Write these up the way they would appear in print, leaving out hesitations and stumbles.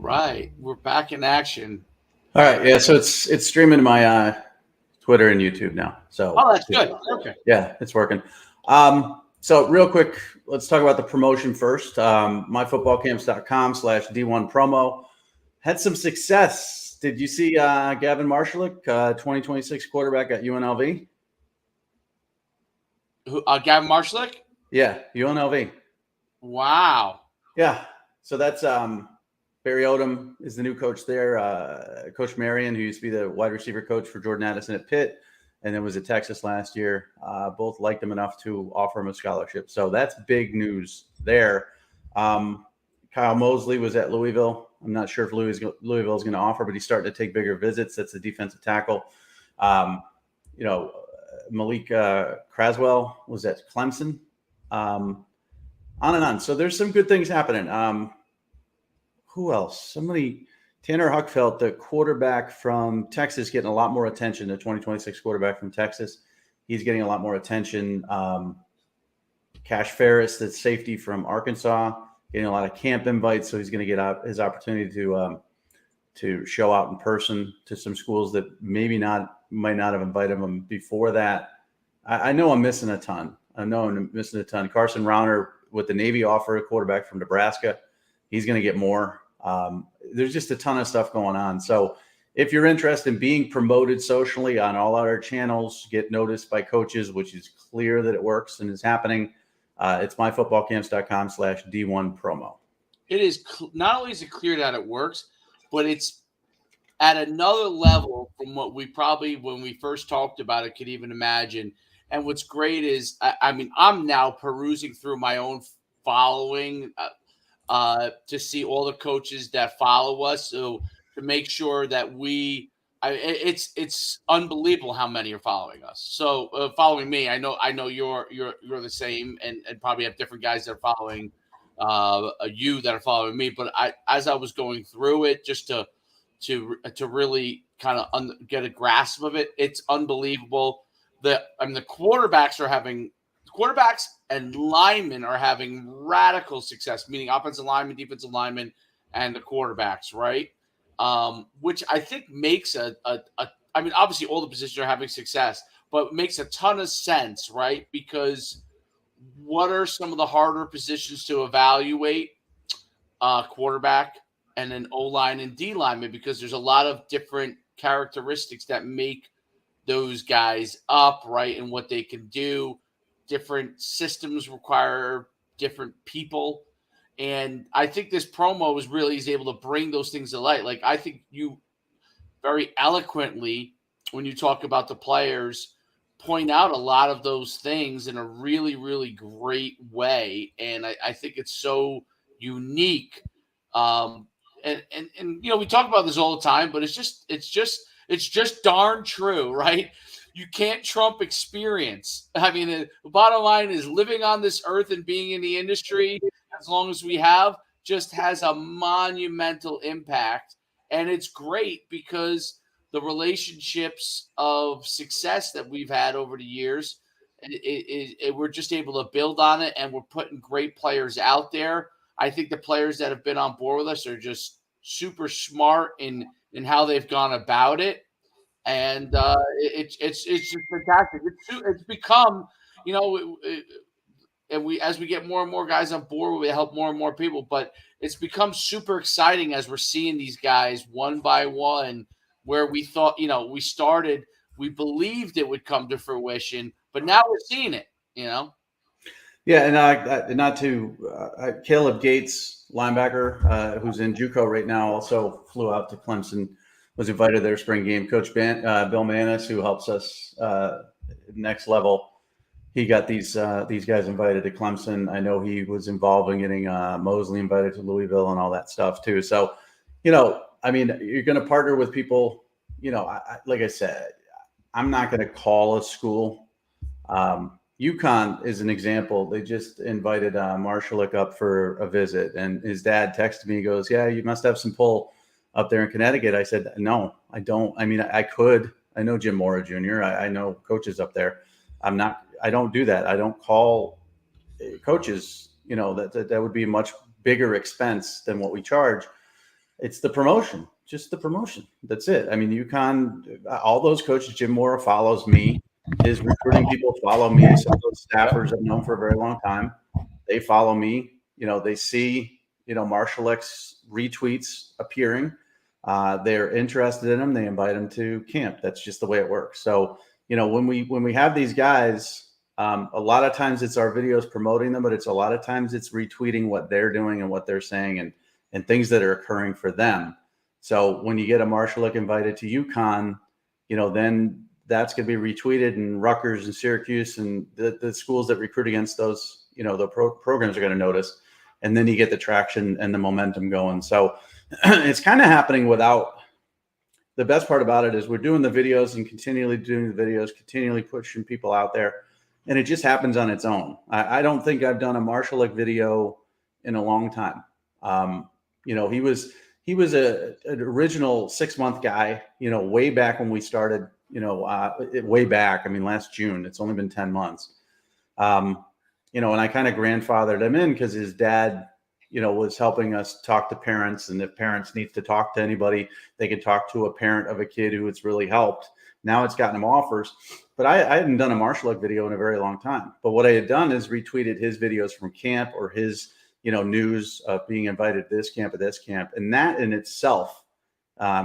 Right. We're back in action. All right, yeah. So it's streaming to my Twitter and YouTube now. So Oh, that's good. Okay. yeah, it's working. So real quick, let's talk about the promotion first. Myfootballcamps.com/D1 promo had some success. Did you see Gavin Marshalik, 2026 quarterback at UNLV? Who? Gavin Marshalik? Yeah, UNLV. Wow. Yeah. So that's Barry Odom is the new coach there. Coach Marion, who used to be the wide receiver coach for Jordan Addison at Pitt, and then was at Texas last year. Both liked him enough to offer him a scholarship. So that's big news there. Kyle Mosley was at Louisville. I'm not sure if Louisville is going to offer, but he's starting to take bigger visits. That's the defensive tackle. Malik Craswell was at Clemson. On and on. So there's some good things happening. Who else? Tanner Huckfeld, the quarterback from Texas, getting a lot more attention. The 2026 quarterback from Texas, he's getting a lot more attention. Cash Ferris, the safety from Arkansas, getting a lot of camp invites, so he's going to get his opportunity to show out in person to some schools that might not have invited him before that. I know I'm missing a ton. Carson Rauner with the Navy offer, a quarterback from Nebraska, he's going to get more. There's just a ton of stuff going on. So if you're interested in being promoted socially on all our channels, get noticed by coaches, which is clear that it works and is happening, it's myfootballcamps.com/D1 promo. It is not only is it clear that it works, but it's at another level from what we probably, when we first talked about it, could even imagine. And what's great is, I'm now perusing through my own following to see all the coaches that follow us. So to make sure that it's unbelievable how many are following us. So following me, I know you're the same, and probably have different guys that are following you that are following me. But as I was going through it, just to really kind of get a grasp of it, it's unbelievable. The quarterbacks and linemen are having radical success, meaning offensive linemen, defensive linemen, and the quarterbacks, right? Which I think makes obviously all the positions are having success, but makes a ton of sense, right? Because what are some of the harder positions to evaluate? Quarterback and then O-line and D-lineman, because there's a lot of different characteristics that make those guys up, right? And what they can do. Different systems require different people. And I think this promo is able to bring those things to light. Like, I think you very eloquently, when you talk about the players, point out a lot of those things in a really, really great way. And I think it's so unique. And we talk about this all the time, but it's just darn true, right? You can't trump experience. I mean, the bottom line is living on this earth and being in the industry as long as we have just has a monumental impact. And it's great because the relationships of success that we've had over the years, we're just able to build on it, and we're putting great players out there. I think the players that have been on board with us are just super smart in how they've gone about it. And it's just fantastic. It's become, and as we get more and more guys on board, we help more and more people. But it's become super exciting as we're seeing these guys one by one. Where we thought, we believed it would come to fruition, but now we're seeing it. Yeah, and not to Caleb Gates, linebacker, who's in JUCO right now, also flew out to Clemson. Was invited to their spring game. Coach Bill Manis, who helps us next level, he got these guys invited to Clemson. I know he was involved in getting Mosley invited to Louisville and all that stuff too. So, you're going to partner with people. Like I said, I'm not going to call a school. UConn is an example. They just invited Marshalik up for a visit, and his dad texted me. He goes, "Yeah, you must have some pull up there in Connecticut." I said, "No, I don't. I mean, I could. I know Jim Mora Jr. I know coaches up there. I don't do that. I don't call coaches. That would be a much bigger expense than what we charge." It's the promotion, just the promotion. That's it. I mean, UConn, all those coaches, Jim Mora follows me. His recruiting people follow me. Some of those staffers I've known for a very long time. They follow me. They see, Marshall X retweets appearing. They're interested in them. They invite them to camp. That's just the way it works. So, when we have these guys, a lot of times it's our videos promoting them, but it's a lot of times it's retweeting what they're doing and what they're saying and things that are occurring for them. So when you get a Marshall X invited to UConn, then that's going to be retweeted, and Rutgers and Syracuse and the schools that recruit against those, the programs are going to notice. And then you get the traction and the momentum going. So it's kind of happening without. The best part about it is we're doing the videos and continually doing the videos, continually pushing people out there. And it just happens on its own. I don't think I've done a Marshall X video in a long time. He was an original 6-month guy, way back when we started, way back. I mean, last June. It's only been 10 months. And I kind of grandfathered him in because his dad, was helping us talk to parents. And if parents need to talk to anybody, they can talk to a parent of a kid who it's really helped. Now it's gotten him offers. But I hadn't done a Marshall X video in a very long time. But what I had done is retweeted his videos from camp or his, news of being invited to this camp or this camp. And that in itself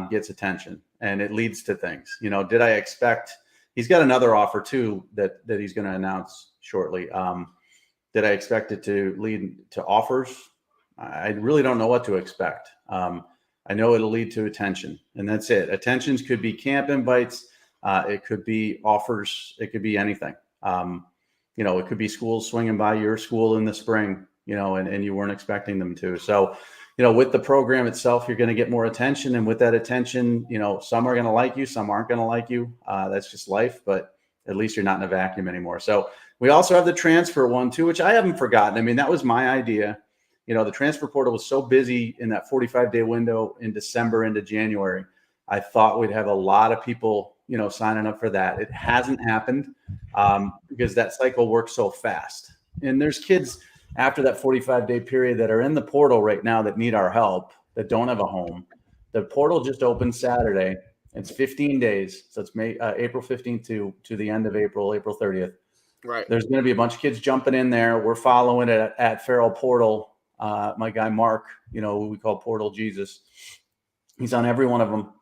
gets attention, and it leads to things. Did I expect he's got another offer too that he's going to announce shortly. Did I expect it to lead to offers? I really don't know what to expect. I know it'll lead to attention, and that's it. Attentions could be camp invites. It could be offers. It could be anything. It could be schools swinging by your school in the spring, and you weren't expecting them to. So, with the program itself, you're going to get more attention. And with that attention, some are going to like you, some aren't going to like you. That's just life, but at least you're not in a vacuum anymore. So we also have the transfer one too, which I haven't forgotten. I mean, that was my idea. The transfer portal was so busy in that 45-day window in December into January. I thought we'd have a lot of people, signing up for that. It hasn't happened because that cycle works so fast. And there's kids after that 45-day period that are in the portal right now that need our help, that don't have a home. The portal just opened Saturday. It's 15 days. So it's April 15th to the end of April 30th. Right. There's going to be a bunch of kids jumping in there. We're following it at Farrell Portal. My guy, Mark, who we call Portal Jesus. He's on every one of them.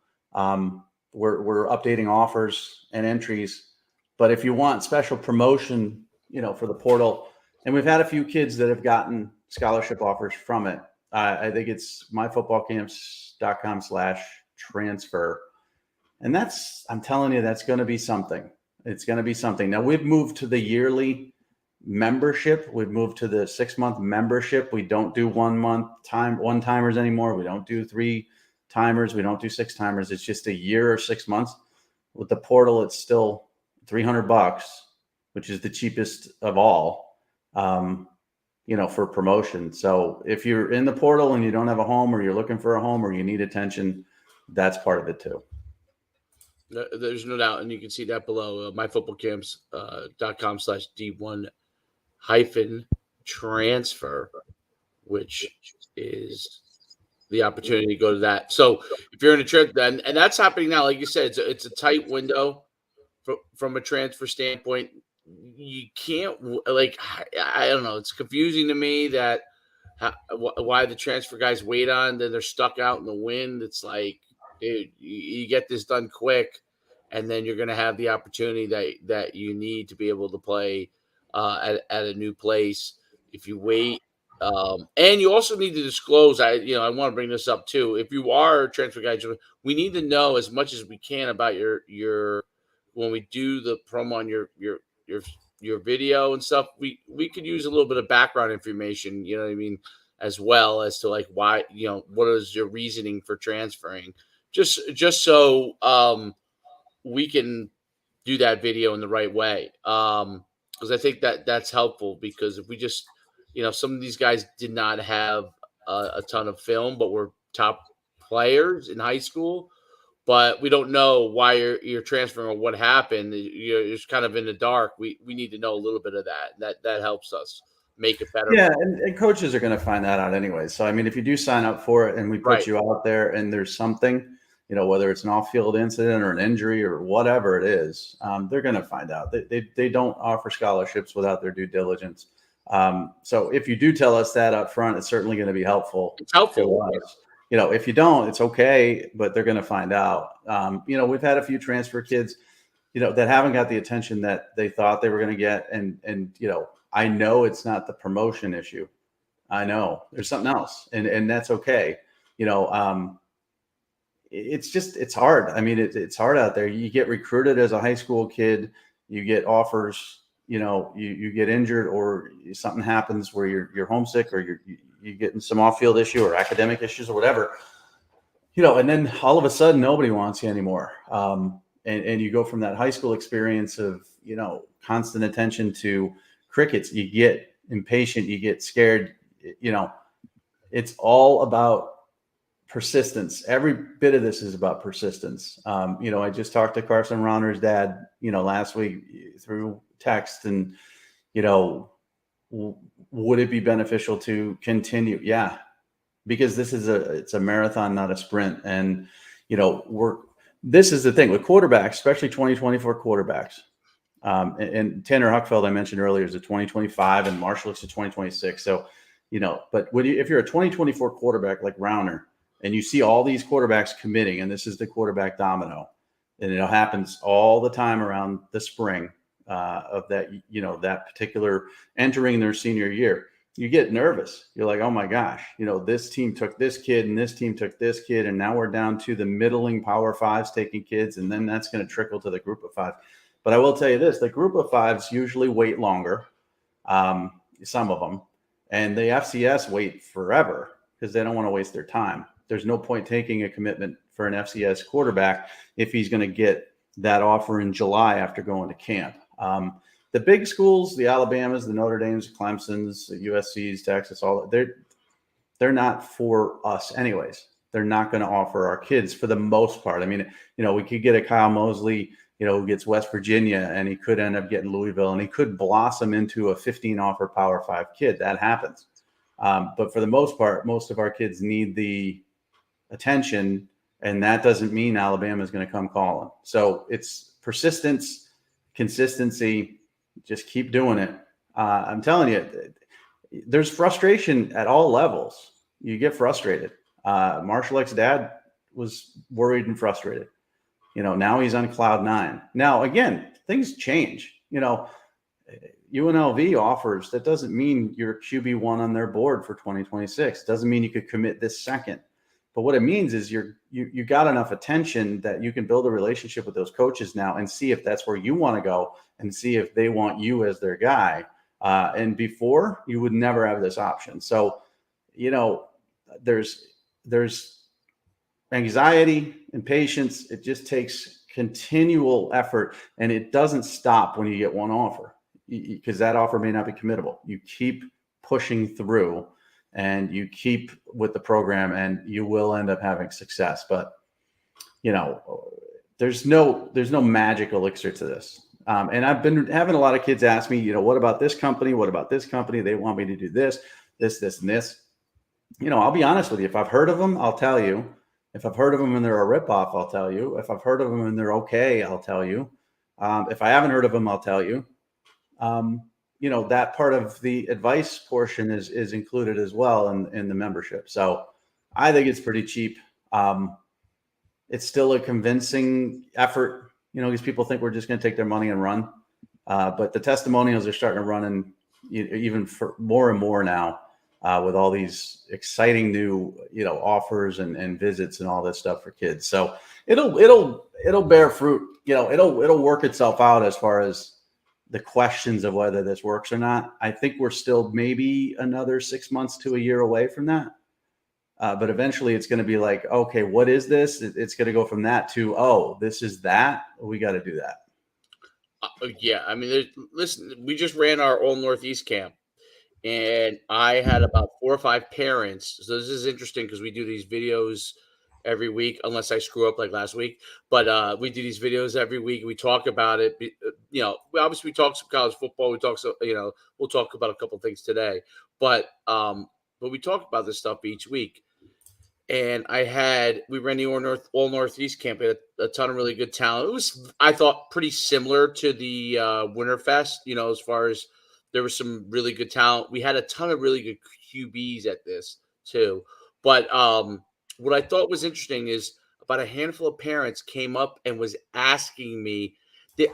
We're updating offers and entries. But if you want special promotion, for the portal, and we've had a few kids that have gotten scholarship offers from it. I think it's myfootballcamps.com/transfer. And I'm telling you, that's going to be something. It's going to be something. Now we've moved to the yearly membership. We've moved to the 6-month membership. We don't do one-timers anymore. We don't do 3-timers. We don't do 6-timers. It's just a year or 6 months. With the portal, it's still $300, which is the cheapest of all, for promotion. So if you're in the portal and you don't have a home, or you're looking for a home, or you need attention, that's part of it too. There's no doubt. And you can see that below, myfootballcamps.com/D1-transfer, which is the opportunity to go to that. So if you're in a trip, then, and that's happening now, like you said, it's a tight window from a transfer standpoint. You can't, I don't know. It's confusing to me that why the transfer guys wait on, then they're stuck out in the wind. It's like, dude, you get this done quick, and then you're going to have the opportunity that you need to be able to play at a new place. If you wait, and you also need to disclose. I want to bring this up too. If you are a transfer guy, we need to know as much as we can about your when we do the promo on your video and stuff. We could use a little bit of background information. You know what I mean? As well as to like why, what is your reasoning for transferring, just so we can do that video in the right way. Because I think that's helpful, because if we just, some of these guys did not have a ton of film, but were top players in high school, but we don't know why you're transferring or what happened. You're just kind of in the dark. We need to know a little bit of that. That helps us. make it better. Yeah, and coaches are going to find that out anyway. So, I mean, if you do sign up for it and we put Right. you out there and there's something, whether it's an off-field incident or an injury or whatever it is, they're going to find out. They don't offer scholarships without their due diligence. So if you do tell us that up front, it's certainly going to be helpful. It's helpful. To us. If you don't, it's okay, but they're going to find out. We've had a few transfer kids, that haven't got the attention that they thought they were going to get. And I know it's not the promotion issue. I know there's something else, and that's okay. It's hard. I mean, it's hard out there. You get recruited as a high school kid, you get offers, you get injured or something happens where you're homesick or you're getting some off-field issue or academic issues or whatever, and then all of a sudden nobody wants you anymore. And you go from that high school experience of, constant attention to crickets, you get impatient, you get scared, it's all about persistence. Every bit of this is about persistence. I just talked to Carson Rauner's dad, last week through text and, would it be beneficial to continue? Yeah, because it's a marathon, not a sprint. And, this is the thing with quarterbacks, especially 2024 quarterbacks. And Tanner Huckfeld, I mentioned earlier, is a 2025 and Marshall looks at 2026. So, but if you're a 2024 quarterback like Rauner and you see all these quarterbacks committing, and this is the quarterback domino, and it happens all the time around the spring of that, that particular entering their senior year, you get nervous. You're like, oh my gosh, this team took this kid and this team took this kid. And now we're down to the middling power fives taking kids. And then that's going to trickle to the group of five. But I will tell you this, the group of fives usually wait longer, some of them, and the FCS wait forever because they don't want to waste their time. There's no point taking a commitment for an FCS quarterback if he's going to get that offer in July after going to camp. The big schools, the Alabamas, the Notre Dames, the Clemsons, the USCs, Texas, they're not for us anyways. They're not going to offer our kids for the most part. I mean, we could get a Kyle Mosley, who gets West Virginia, and he could end up getting Louisville, and he could blossom into a 15 offer Power 5 kid. That happens. But for the most part, most of our kids need the attention, and that doesn't mean Alabama is going to come calling. So it's persistence, consistency. Just keep doing it. I'm telling you, there's frustration at all levels. You get frustrated. Marshall X dad was worried and frustrated. Now he's on cloud nine. Now, again, things change. UNLV offers. That doesn't mean you're QB1 on their board for 2026. Doesn't mean you could commit this second. But what it means is you got enough attention that you can build a relationship with those coaches now and see if that's where you want to go and see if they want you as their guy. And before, you would never have this option. So, there's anxiety and patience. It just takes continual effort, and it doesn't stop when you get one offer because that offer may not be committable. You keep pushing through and you keep with the program and you will end up having success. But, there's no magic elixir to this. And I've been having a lot of kids ask me, what about this company? What about this company? They want me to do this, and this. I'll be honest with you. If I've heard of them, I'll tell you. If I've heard of them and they're a ripoff, I'll tell you. If I've heard of them and they're okay, I'll tell you. If I haven't heard of them, I'll tell you. That part of the advice portion is included as well in the membership. So I think it's pretty cheap. It's still a convincing effort, because people think we're just going to take their money and run. But the testimonials are starting to run in even for more and more now. With all these exciting new, offers and visits and all this stuff for kids. So it'll bear fruit. It'll work itself out as far as the questions of whether this works or not. I think we're still maybe another 6 months to a year away from that. But eventually it's going to be like, okay, what is this? It's going to go from that to, oh, this is that. We got to do that. Yeah. I mean, listen, we just ran our All Northeast camp. And I had about 4 or 5 parents. So this is interesting because we do these videos every week, unless I screw up like last week. But we do these videos every week. We talk about it. Obviously we talk some college football. We talk, we'll talk about a couple things today. But we talk about this stuff each week. And we ran the all Northeast camp. We had a ton of really good talent. It was, I thought, pretty similar to the Winterfest, as far as there was some really good talent. We had a ton of really good QBs at this too. But what I thought was interesting is about a handful of parents came up and was asking me. They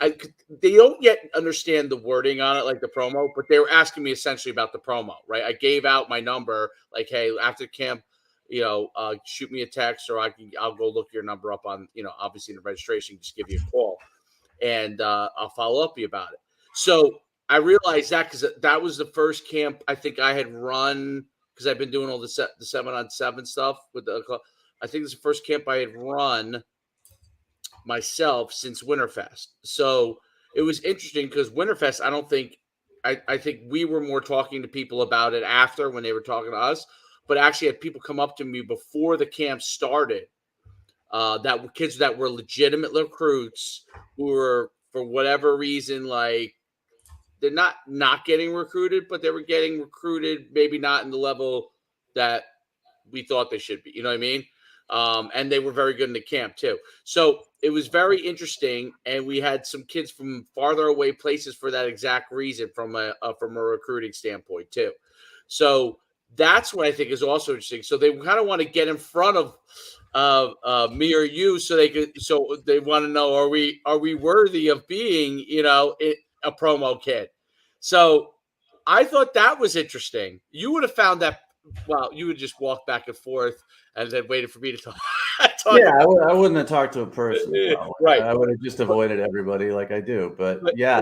don't yet understand the wording on it, like the promo, but they were asking me essentially about the promo, right? I gave out my number, like, hey, after camp, shoot me a text, or I'll go look your number up on, obviously in the registration, just give you a call, and I'll follow up with you about it. So I realized that because that was the first camp I think I had run, because I've been doing all the 7-on-7 stuff with the club. I think it's the first camp I had run myself since Winterfest. So it was interesting because Winterfest, I think we were more talking to people about it after, when they were talking to us, but actually had people come up to me before the camp started, that were kids that were legitimate recruits who were, for whatever reason, like, they're not getting recruited, but they were getting recruited, maybe not in the level that we thought they should be. You know what I mean? And they were very good in the camp too. So it was very interesting, and we had some kids from farther away places for that exact reason, from a recruiting standpoint too. So that's what I think is also interesting. So they kind of want to get in front of me or you, so they want to know, are we worthy of being, a promo kid? So I thought that was interesting. You would have found that. Well, you would just walk back and forth and then waited for me to talk. Yeah, I wouldn't have talked to a person. No. Right. I would have just avoided everybody like I do. But yeah,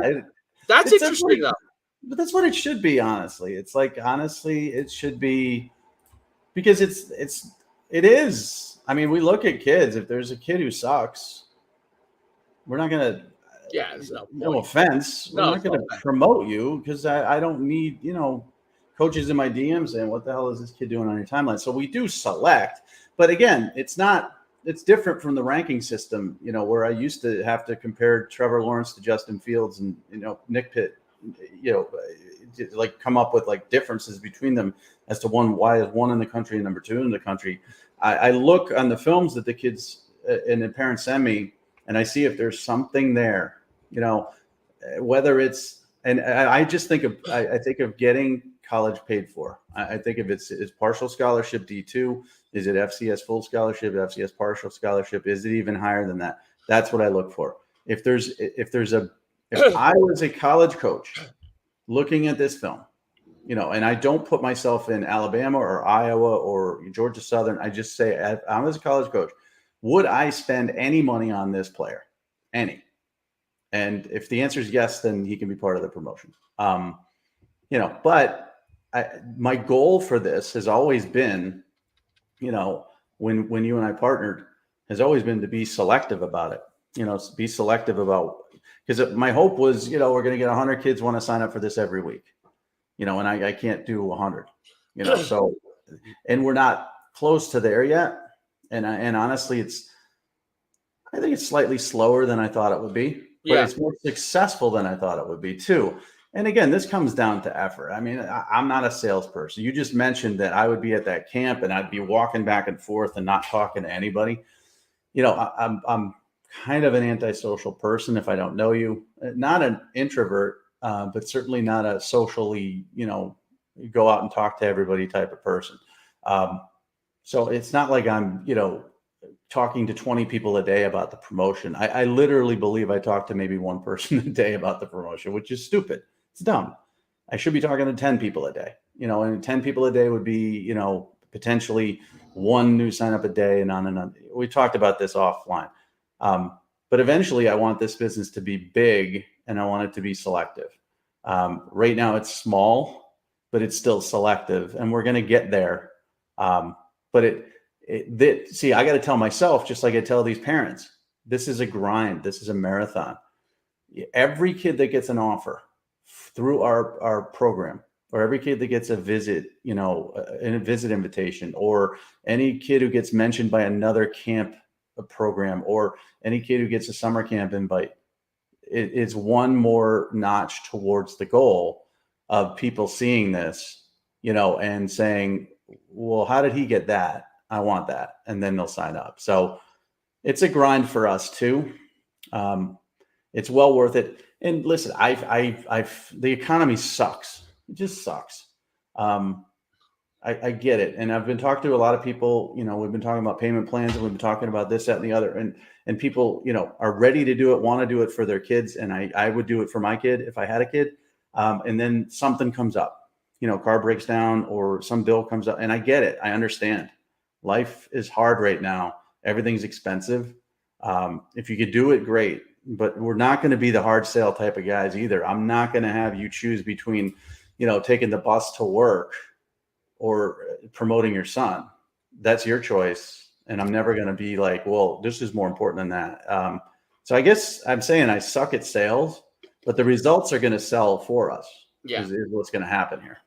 that's interesting though. But that's what it should be, honestly. It's like, honestly, it should be, because it is. I mean, we look at kids. If there's a kid who sucks, we're not gonna. Yeah, no offense. We're not going to promote you, because I don't need, coaches in my DMs saying, what the hell is this kid doing on your timeline? So we do select. But again, it's different from the ranking system, where I used to have to compare Trevor Lawrence to Justin Fields, and, Nick Pitt, like come up with like differences between them as to why is one in the country and number two in the country. I look on the films that the kids and the parents send me, and I see if there's something there, whether it's, and I just think of, I think of getting college paid for. I think of it's partial scholarship D2. Is it FCS full scholarship, FCS partial scholarship? Is it even higher than that? That's what I look for. If I was a college coach looking at this film, and I don't put myself in Alabama or Iowa or Georgia Southern, I just say, I was a college coach, would I spend any money on this player? Any? And if the answer is yes, then he can be part of the promotion. But my goal for this has always been, when you and I partnered, has always been to be selective about it. Be selective about, because my hope was, we're going to get 100 kids want to sign up for this every week, and I can't do 100, so, and we're not close to there yet. And honestly, I think it's slightly slower than I thought it would be, but it's more successful than I thought it would be too. And again, this comes down to effort. I mean, I'm not a salesperson. You just mentioned that I would be at that camp and I'd be walking back and forth and not talking to anybody. I'm kind of an antisocial person if I don't know you. Not an introvert, but certainly not a socially, go out and talk to everybody type of person. So it's not like I'm, talking to 20 people a day about the promotion. I literally believe I talk to maybe one person a day about the promotion, which is stupid. It's dumb. I should be talking to 10 people a day, and 10 people a day would be, potentially one new sign up a day, and on and on. We talked about this offline. But eventually I want this business to be big, and I want it to be selective. Right now it's small, but it's still selective, and we're going to get there. But see, I got to tell myself, just like I tell these parents, this is a grind. This is a marathon. Every kid that gets an offer through our program, or every kid that gets a visit, a visit invitation, or any kid who gets mentioned by another camp program, or any kid who gets a summer camp invite, it's one more notch towards the goal of people seeing this, and saying, well, how did he get that? I want that. And then they'll sign up. So it's a grind for us too. It's well worth it. And listen, the economy sucks. It just sucks. I get it. And I've been talking to a lot of people, we've been talking about payment plans, and we've been talking about this, that, and the other. And people, are ready to do it, want to do it for their kids. And I would do it for my kid if I had a kid. And then something comes up, car breaks down or some bill comes up. And I get it. I understand. Life is hard right now. Everything's expensive. If you could do it, great. But we're not going to be the hard sale type of guys either. I'm not going to have you choose between, taking the bus to work or promoting your son. That's your choice. And I'm never going to be like, well, this is more important than that. So I guess I'm saying I suck at sales, but the results are going to sell for us. Yeah. Is what's going to happen here.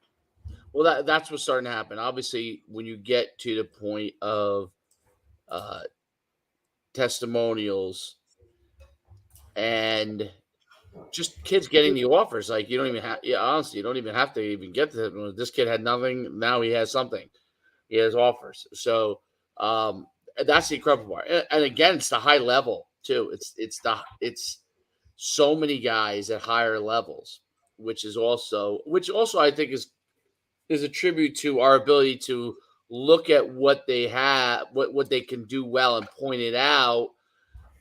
Well, that's what's starting to happen. Obviously, when you get to the point of testimonials and just kids getting the offers, like you don't even have, honestly, you don't even have to even get to them. This kid had nothing. Now he has something. He has offers. So that's the incredible part. And again, it's the high level too. It's so many guys at higher levels, which also I think is a tribute to our ability to look at what they have, what they can do well, and point it out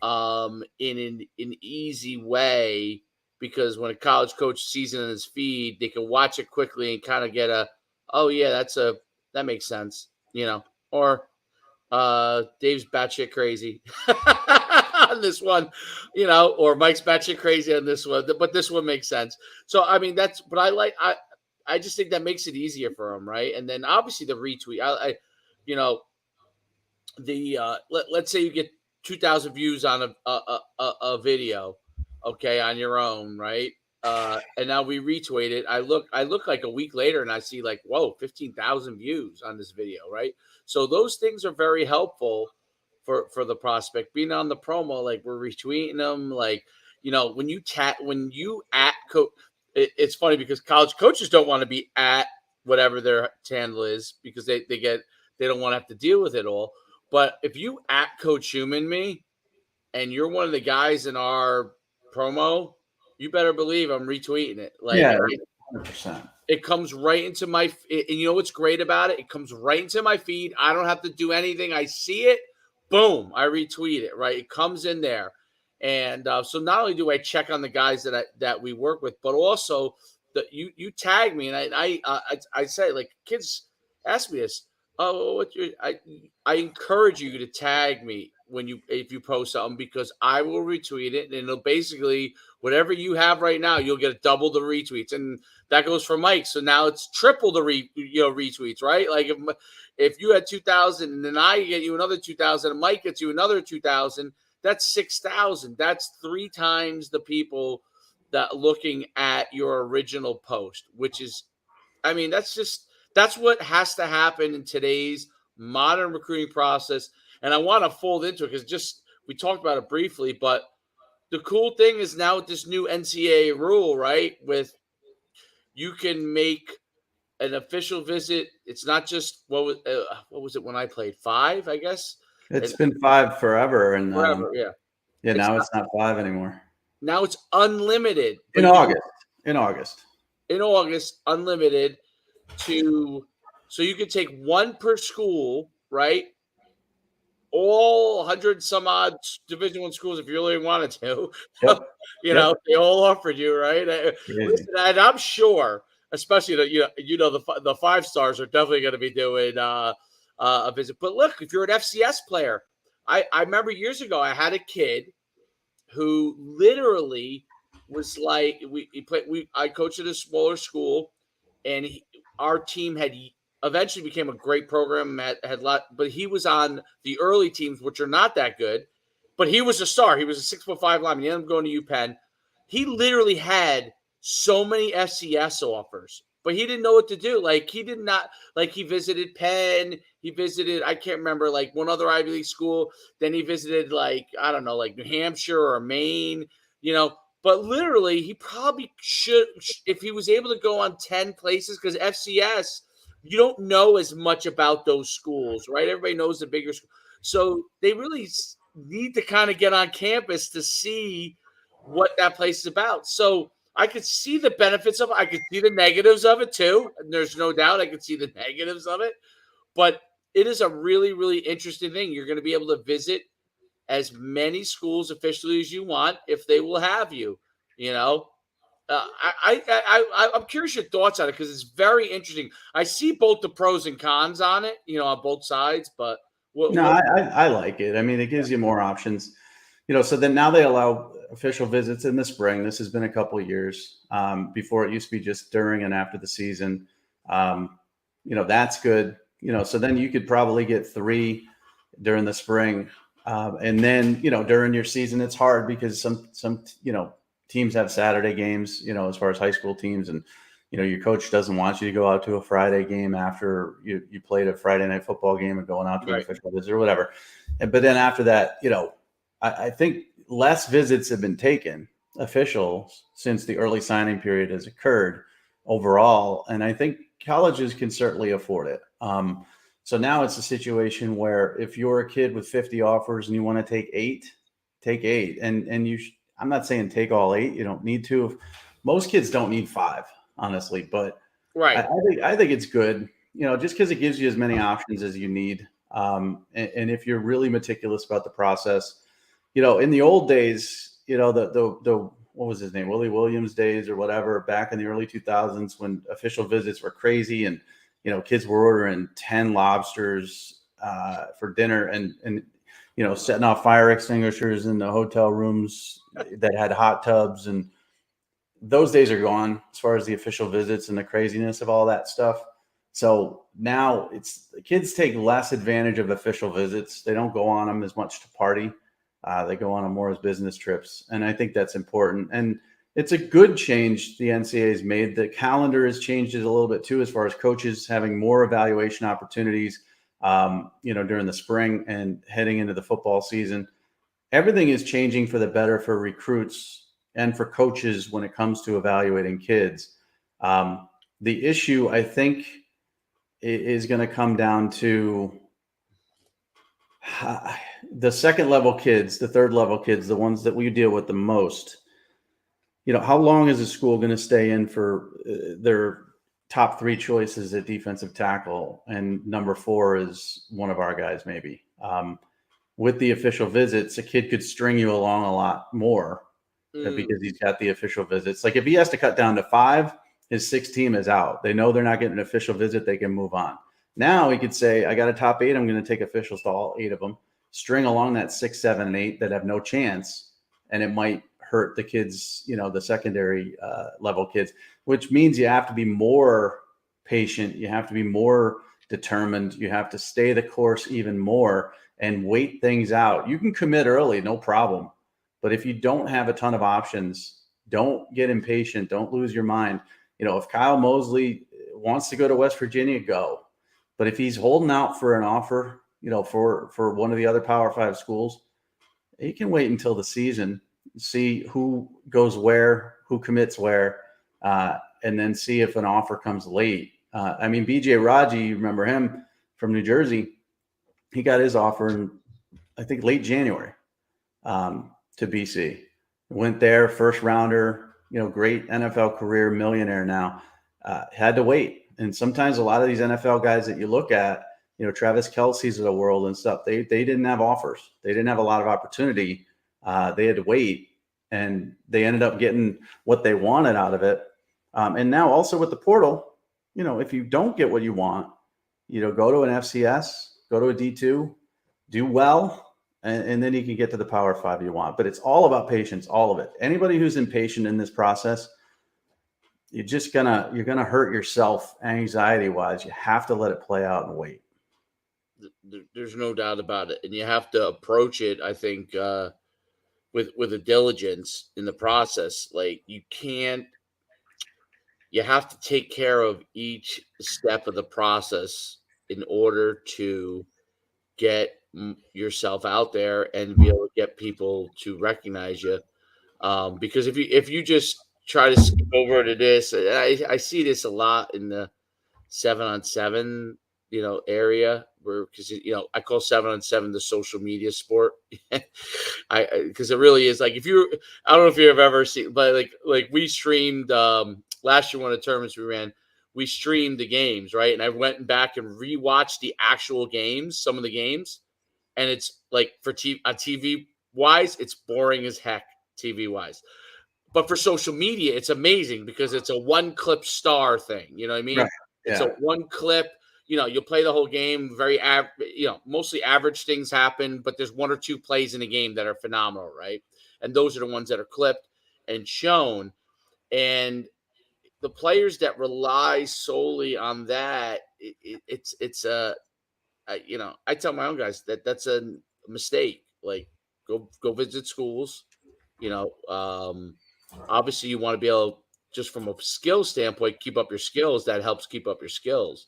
in an easy way. Because when a college coach sees it in his feed, they can watch it quickly and kind of get oh yeah, that makes sense, or Dave's batshit crazy on this one, or Mike's batshit crazy on this one, but this one makes sense. So I mean, but I just think that makes it easier for them, right? And then obviously the retweet, let's say you get 2,000 views on a video, okay, on your own, right? And now we retweet it. I look like a week later and I see like, whoa, 15,000 views on this video, right? So those things are very helpful for the prospect being on the promo. Like we're retweeting them, like when you at coach. It's funny because college coaches don't want to be at whatever their handle is because they don't want to have to deal with it all. But if you at Coach Schuman me and you're one of the guys in our promo, you better believe I'm retweeting it. Like, yeah, 100%. It comes right into my, and you know what's great about it? It comes right into my feed. I don't have to do anything. I see it, boom, I retweet it. Right, it comes in there, and so not only do I check on the guys that we work with, but also that you tag me, and I say, like, kids ask me this. Oh, what's your? I encourage you to tag me if you post something because I will retweet it, and it'll basically whatever you have right now, you'll get double the retweets, and that goes for Mike. So now it's triple the retweets, right? Like if you had 2,000 and then I get you another 2,000, and Mike gets you another 2,000, that's 6,000. That's 3 times the people that looking at your original post, which is, I mean, that's what has to happen in today's modern recruiting process. And I want to fold into it because we talked about it briefly, but the cool thing is now with this new NCAA rule, right? With you can make an official visit. It's not just what was it when I played 5, I guess. It's been 5 forever, and forever, yeah. Now it's not 5 anymore. Now it's unlimited in August. In August, unlimited so you could take 1 per school, right? All 100 some odd Division I schools, if you really wanted to, Yep. They all offered you, right? Listen, and I'm sure, especially the 5 stars are definitely going to be doing a visit. But look, if you're an FCS player, I remember years ago I had a kid who literally was like, I coached at a smaller school, and our team had eventually became a great program, had but he was on the early teams, which are not that good, but he was a star. He was a 6'5" lineman. He ended up going to UPenn. He literally had so many FCS offers but he didn't know what to do. Like he did not like he visited Penn, he visited I can't remember like one other Ivy League school. Then he visited like I don't know like New Hampshire or Maine, you know. But literally, he probably should if he was able to go on 10 places because FCS you don't know as much about those schools, right? Everybody knows the bigger school. So they really need to kind of get on campus to see what that place is about. So I could see the benefits of it. I could see the negatives of it too. And there's no doubt I could see the negatives of it. But it is a really, really interesting thing. You're going to be able to visit as many schools officially as you want if they will have you, you know. I'm curious your thoughts on it because it's very interesting. I see both the pros and cons on it, you know, on both sides. But No, I like it. I mean, it gives you more options. So then now they allow official visits in the spring. This has been a couple of years. Before it used to be just during and after the season. That's good. So then you could probably get 3 during the spring. And then, during your season, it's hard because some teams have Saturday games, as far as high school teams. And, your coach doesn't want you to go out to a Friday game after you played a Friday night football game and going out to an official visit or whatever. But then after that, I think less visits have been taken officials since the early signing period has occurred overall. And I think colleges can certainly afford it. So now it's a situation where if you're a kid with 50 offers and you want to take 8, take 8. And I'm not saying take all 8. You don't need to. Most kids don't need 5, honestly. But I think it's good, just because it gives you as many options as you need. And if you're really meticulous about the process, in the old days, the what was his name, Willie Williams days or whatever, back in the early 2000s when official visits were crazy and kids were ordering 10 lobsters for dinner and setting off fire extinguishers in the hotel rooms that had hot tubs, and those days are gone as far as the official visits and the craziness of all that stuff. So now the kids take less advantage of official visits. They don't go on them as much to party. They go on them more as business trips. And I think that's important. And it's a good change the NCAA has made. The calendar has changed it a little bit too, as far as coaches having more evaluation opportunities, during the spring and heading into the football season. Everything is changing for the better for recruits and for coaches when it comes to evaluating kids. The issue, I think, is going to come down to the second level kids, the third level kids, the ones that we deal with the most. How long is a school going to stay in for their top 3 choices at defensive tackle? And number 4 is one of our guys, maybe. With the official visits, a kid could string you along a lot more because he's got the official visits. Like if he has to cut down to 5, his 6th team is out. They know they're not getting an official visit. They can move on. Now he could say, I got a top 8. I'm going to take officials to all 8 of them, string along that 6, 7, and 8 that have no chance. And it might hurt the kids, the secondary level kids, which means you have to be more patient. You have to be more determined. You have to stay the course even more and wait things out. You can commit early, no problem. But if you don't have a ton of options, don't get impatient. Don't lose your mind. If Kyle Mosley wants to go to West Virginia, go. But if he's holding out for an offer, for one of the other Power 5 schools, he can wait until the season, see who goes where, who commits where, and then see if an offer comes late. BJ Raji, you remember him from New Jersey? He got his offer in, I think, late January to BC. Went there, first rounder, great NFL career, millionaire now. Had to wait. And sometimes a lot of these NFL guys that you look at, Travis Kelce's of the world and stuff, they didn't have offers. They didn't have a lot of opportunity. They had to wait, and they ended up getting what they wanted out of it. And now also with the portal, if you don't get what you want, go to an FCS, go to a D2, do well, and then you can get to the Power 5 you want. But it's all about patience, all of it. Anybody who's impatient in this process, you're gonna hurt yourself anxiety-wise. You have to let it play out and wait. There's no doubt about it, and you have to approach it, I think, with a diligence in the process. Like you can't you have to take care of each step of the process in order to get yourself out there and be able to get people to recognize you. Because if you just try to skip over to this, I see this a lot in the 7-on-7, area where, because I call 7-on-7 the social media sport. I because it really is like, if you I don't know if you've ever seen, but like we streamed last year, one of the tournaments we ran, we streamed the games, right? And I went back and rewatched the actual games, some of the games, and it's like, for TV wise, it's boring as heck TV wise. But for social media, it's amazing because it's a one clip star thing. You know what I Right. mean? It's a Yeah. one clip. You'll play the whole game. Mostly average things happen, but there's one or two plays in a game that are phenomenal, right? And those are the ones that are clipped and shown. And the players that rely solely on that, it's I tell my own guys that that's a mistake. Like, go visit schools. You know, um, Obviously you want to be able, just from a skill standpoint, keep up your skills. That helps keep up your skills.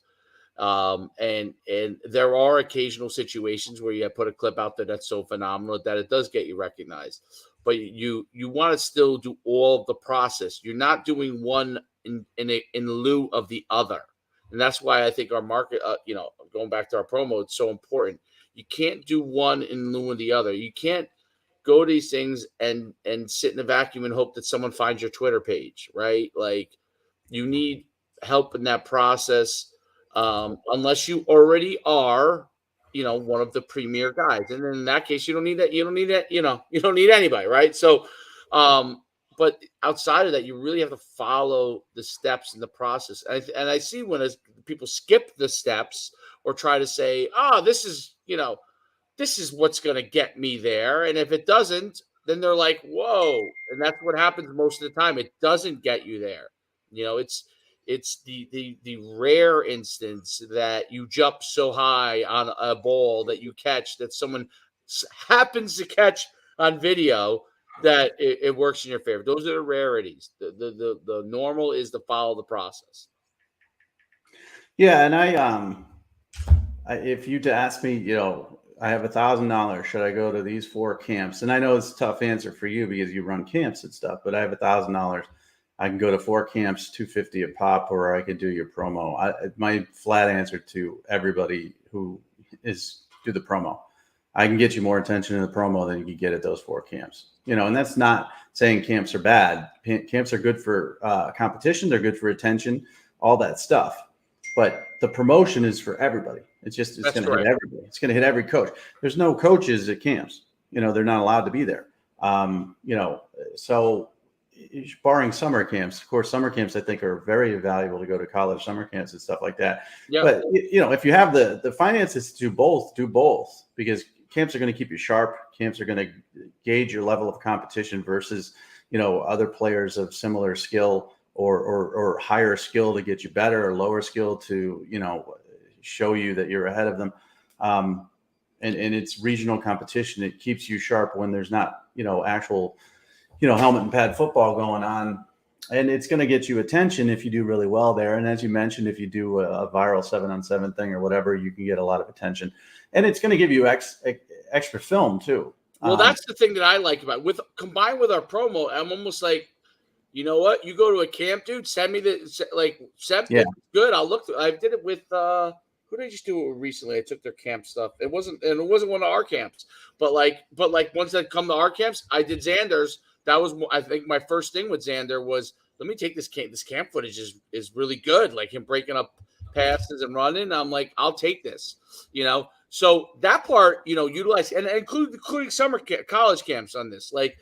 And there are occasional situations where you put a clip out there that's so phenomenal that it does get you recognized. But you want to still do all of the process. You're not doing one in lieu of the other. And that's why I think our market, going back to our promo, it's so important. You can't do one in lieu of the other. You can't go to these things and sit in a vacuum and hope that someone finds your Twitter page, right? Like, you need help in that process, unless you already are, one of the premier guys, and then in that case, you don't need that. You don't need that. You don't need anybody, right? So, but outside of that, you really have to follow the steps in the process. And I see when people skip the steps or try to say, "Oh, this is what's going to get me there." And if it doesn't, then they're like, whoa. And that's what happens most of the time. It doesn't get you there. It's the rare instance that you jump so high on a ball that you catch, that someone happens to catch on video, that it works in your favor. Those are the rarities. The normal is to follow the process. Yeah. And if you to ask me, I have $1,000. Should I go to these 4 camps? And I know it's a tough answer for you because you run camps and stuff, but I have $1,000. I can go to 4 camps, $250 a pop, or I could do your promo. My flat answer to everybody who is do the promo. I can get you more attention in the promo than you can get at those 4 camps. And that's not saying camps are bad. Camps are good for competition. They're good for attention, all that stuff. But the promotion is for everybody. It's going to hit everybody. It's going to hit every coach. There's no coaches at camps. They're not allowed to be there. So barring summer camps, of course, summer camps I think are very valuable to go to college summer camps and stuff like that. Yep. But if you have the finances to do both, because camps are going to keep you sharp. Camps are going to gauge your level of competition versus other players of similar skill or higher skill to get you better, or lower skill to show you that you're ahead of them. And it's regional competition. It keeps you sharp when there's not actual helmet and pad football going on. And it's going to get you attention if you do really well there. And as you mentioned, if you do a viral 7-on-7 thing or whatever, you can get a lot of attention. And it's going to give you extra film too. Well, that's the thing that I like about it. Combined with our promo, I'm almost like, you know what? You go to a camp, dude. Send me it's good. I'll look. I did it with who did I just do it with recently? I took their camp stuff. It wasn't one of our camps, but once that come to our camps, I did Xander's. That was, I think, my first thing with Xander was, let me take this camp. This camp footage is really good. Like him breaking up passes and running. I'm like, I'll take this. So that part, utilize, and including summer college camps on this. Like,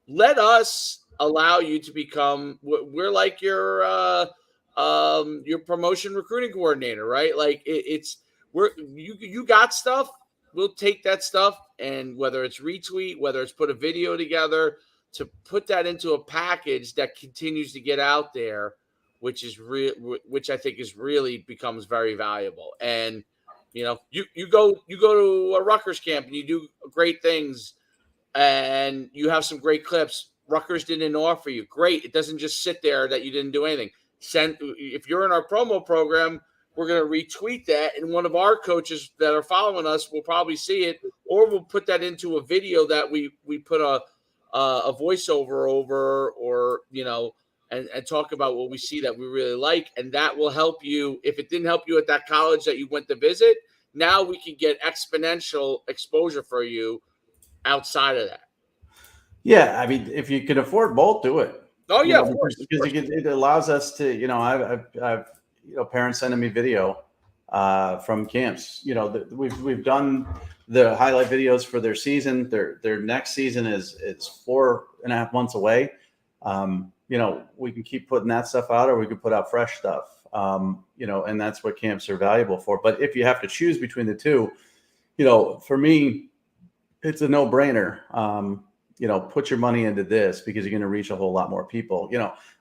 let us allow you to become. We're like your promotion recruiting coordinator, right? Like you got stuff. We'll take that stuff, and whether it's retweet, whether it's put a video together, to put that into a package that continues to get out there, which I think is really becomes very valuable. And you go to a Rutgers camp and you do great things, and you have some great clips. Rutgers didn't offer you. Great. It doesn't just sit there that you didn't do anything. if you're in our promo program, we're going to retweet that, and one of our coaches that are following us will probably see it, or we'll put that into a video that we put a voiceover over, or and talk about what we see that we really like, and that will help you. If it didn't help you at that college that you went to visit, now we can get exponential exposure for you outside of that. Yeah, I mean, if you can afford both, do it. Oh yeah, of Because course. it allows us to, I've parents sending me video from camps. We've done the highlight videos for their season. Their next season is 4.5 months away. We can keep putting that stuff out, or we can put out fresh stuff. And that's what camps are valuable for. But if you have to choose between the two, for me, it's a no-brainer. Put your money into this because you're going to reach a whole lot more people.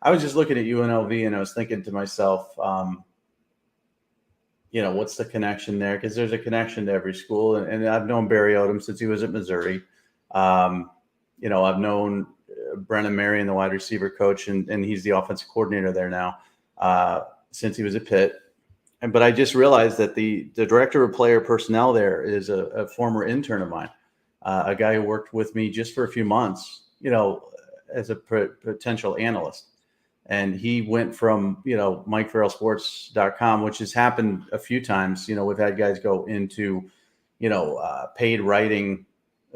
I was just looking at UNLV and I was thinking to myself, what's the connection there? Because there's a connection to every school. And I've known Barry Odom since he was at Missouri. I've known Brennan Marion, the wide receiver coach, and he's the offensive coordinator there now since he was at Pitt. But I just realized that the director of player personnel there is a former intern of mine. A guy who worked with me just for a few months, as a potential analyst. And he went from, MikeFarrellSports.com, which has happened a few times. We've had guys go into, paid writing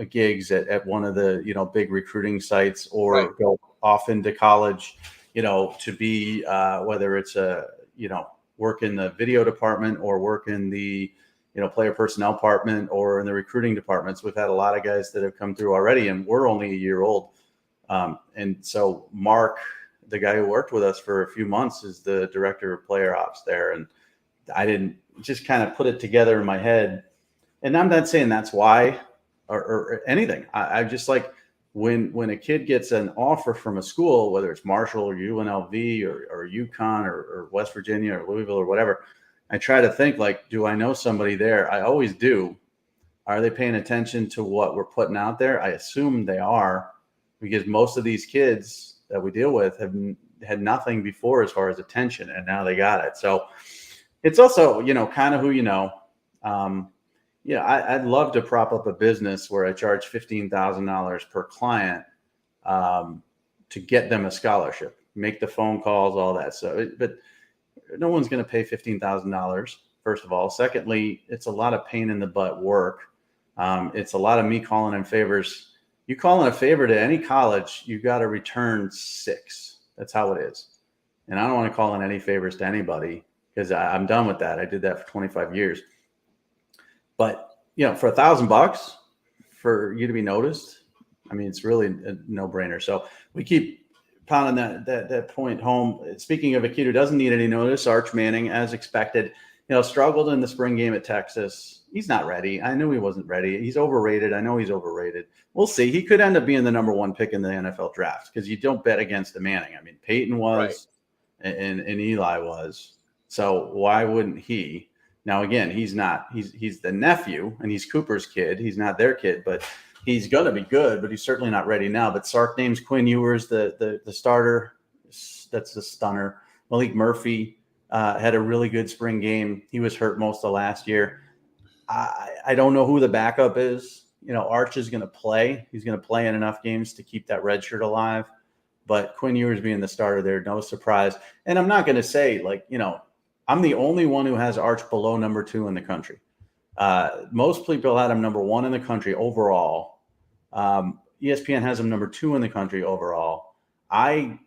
gigs at one of the, big recruiting sites, or go off into college, to be, whether it's work in the video department or work in the, player personnel department or in the recruiting departments. We've had a lot of guys that have come through already, and we're only a year old. And so Mark, the guy who worked with us for a few months, is the director of player ops there. And I didn't just kind of put it together in my head. And I'm not saying that's why or anything. I just like when a kid gets an offer from a school, whether it's Marshall or UNLV or UConn or West Virginia or Louisville or whatever, I try to think, like, do I know somebody there? I always do. Are they paying attention to what we're putting out there? I assume they are, because most of these kids that we deal with have had nothing before as far as attention, and now they got it. So it's also, kind of who you know. I'd love to prop up a business where I charge $15,000 per client to get them a scholarship, make the phone calls, all that. But no one's going to pay $15,000, first of all. Secondly, it's a lot of pain in the butt work. It's a lot of me calling in favors. You call in a favor to any college, you got to return 6. That's how it is. And I don't want to call in any favors to anybody, because I'm done with that. I did that for 25 years. But, for $1,000 for you to be noticed, I mean, it's really a no-brainer. So we keep pounding that point home. Speaking of a kid who doesn't need any notice, Arch Manning, as expected, struggled in the spring game at Texas. He's not ready. I knew he wasn't ready. He's overrated. I know he's overrated. We'll see. He could end up being the number 1 pick in the NFL draft, because you don't bet against the Manning. I mean, Peyton was, and Eli was. So why wouldn't he? Now, again, he's not. He's the nephew, and he's Cooper's kid. He's not their kid, but he's going to be good, but he's certainly not ready now. But Sark names Quinn Ewers the starter. That's the stunner. Malik Murphy had a really good spring game. He was hurt most of last year. I don't know who the backup is. Arch is going to play. He's going to play in enough games to keep that red shirt alive. But Quinn Ewers being the starter there, no surprise. And I'm not going to say, I'm the only one who has Arch below number 2 in the country. Most people had him number 1 in the country overall. ESPN has him number 2 in the country overall. I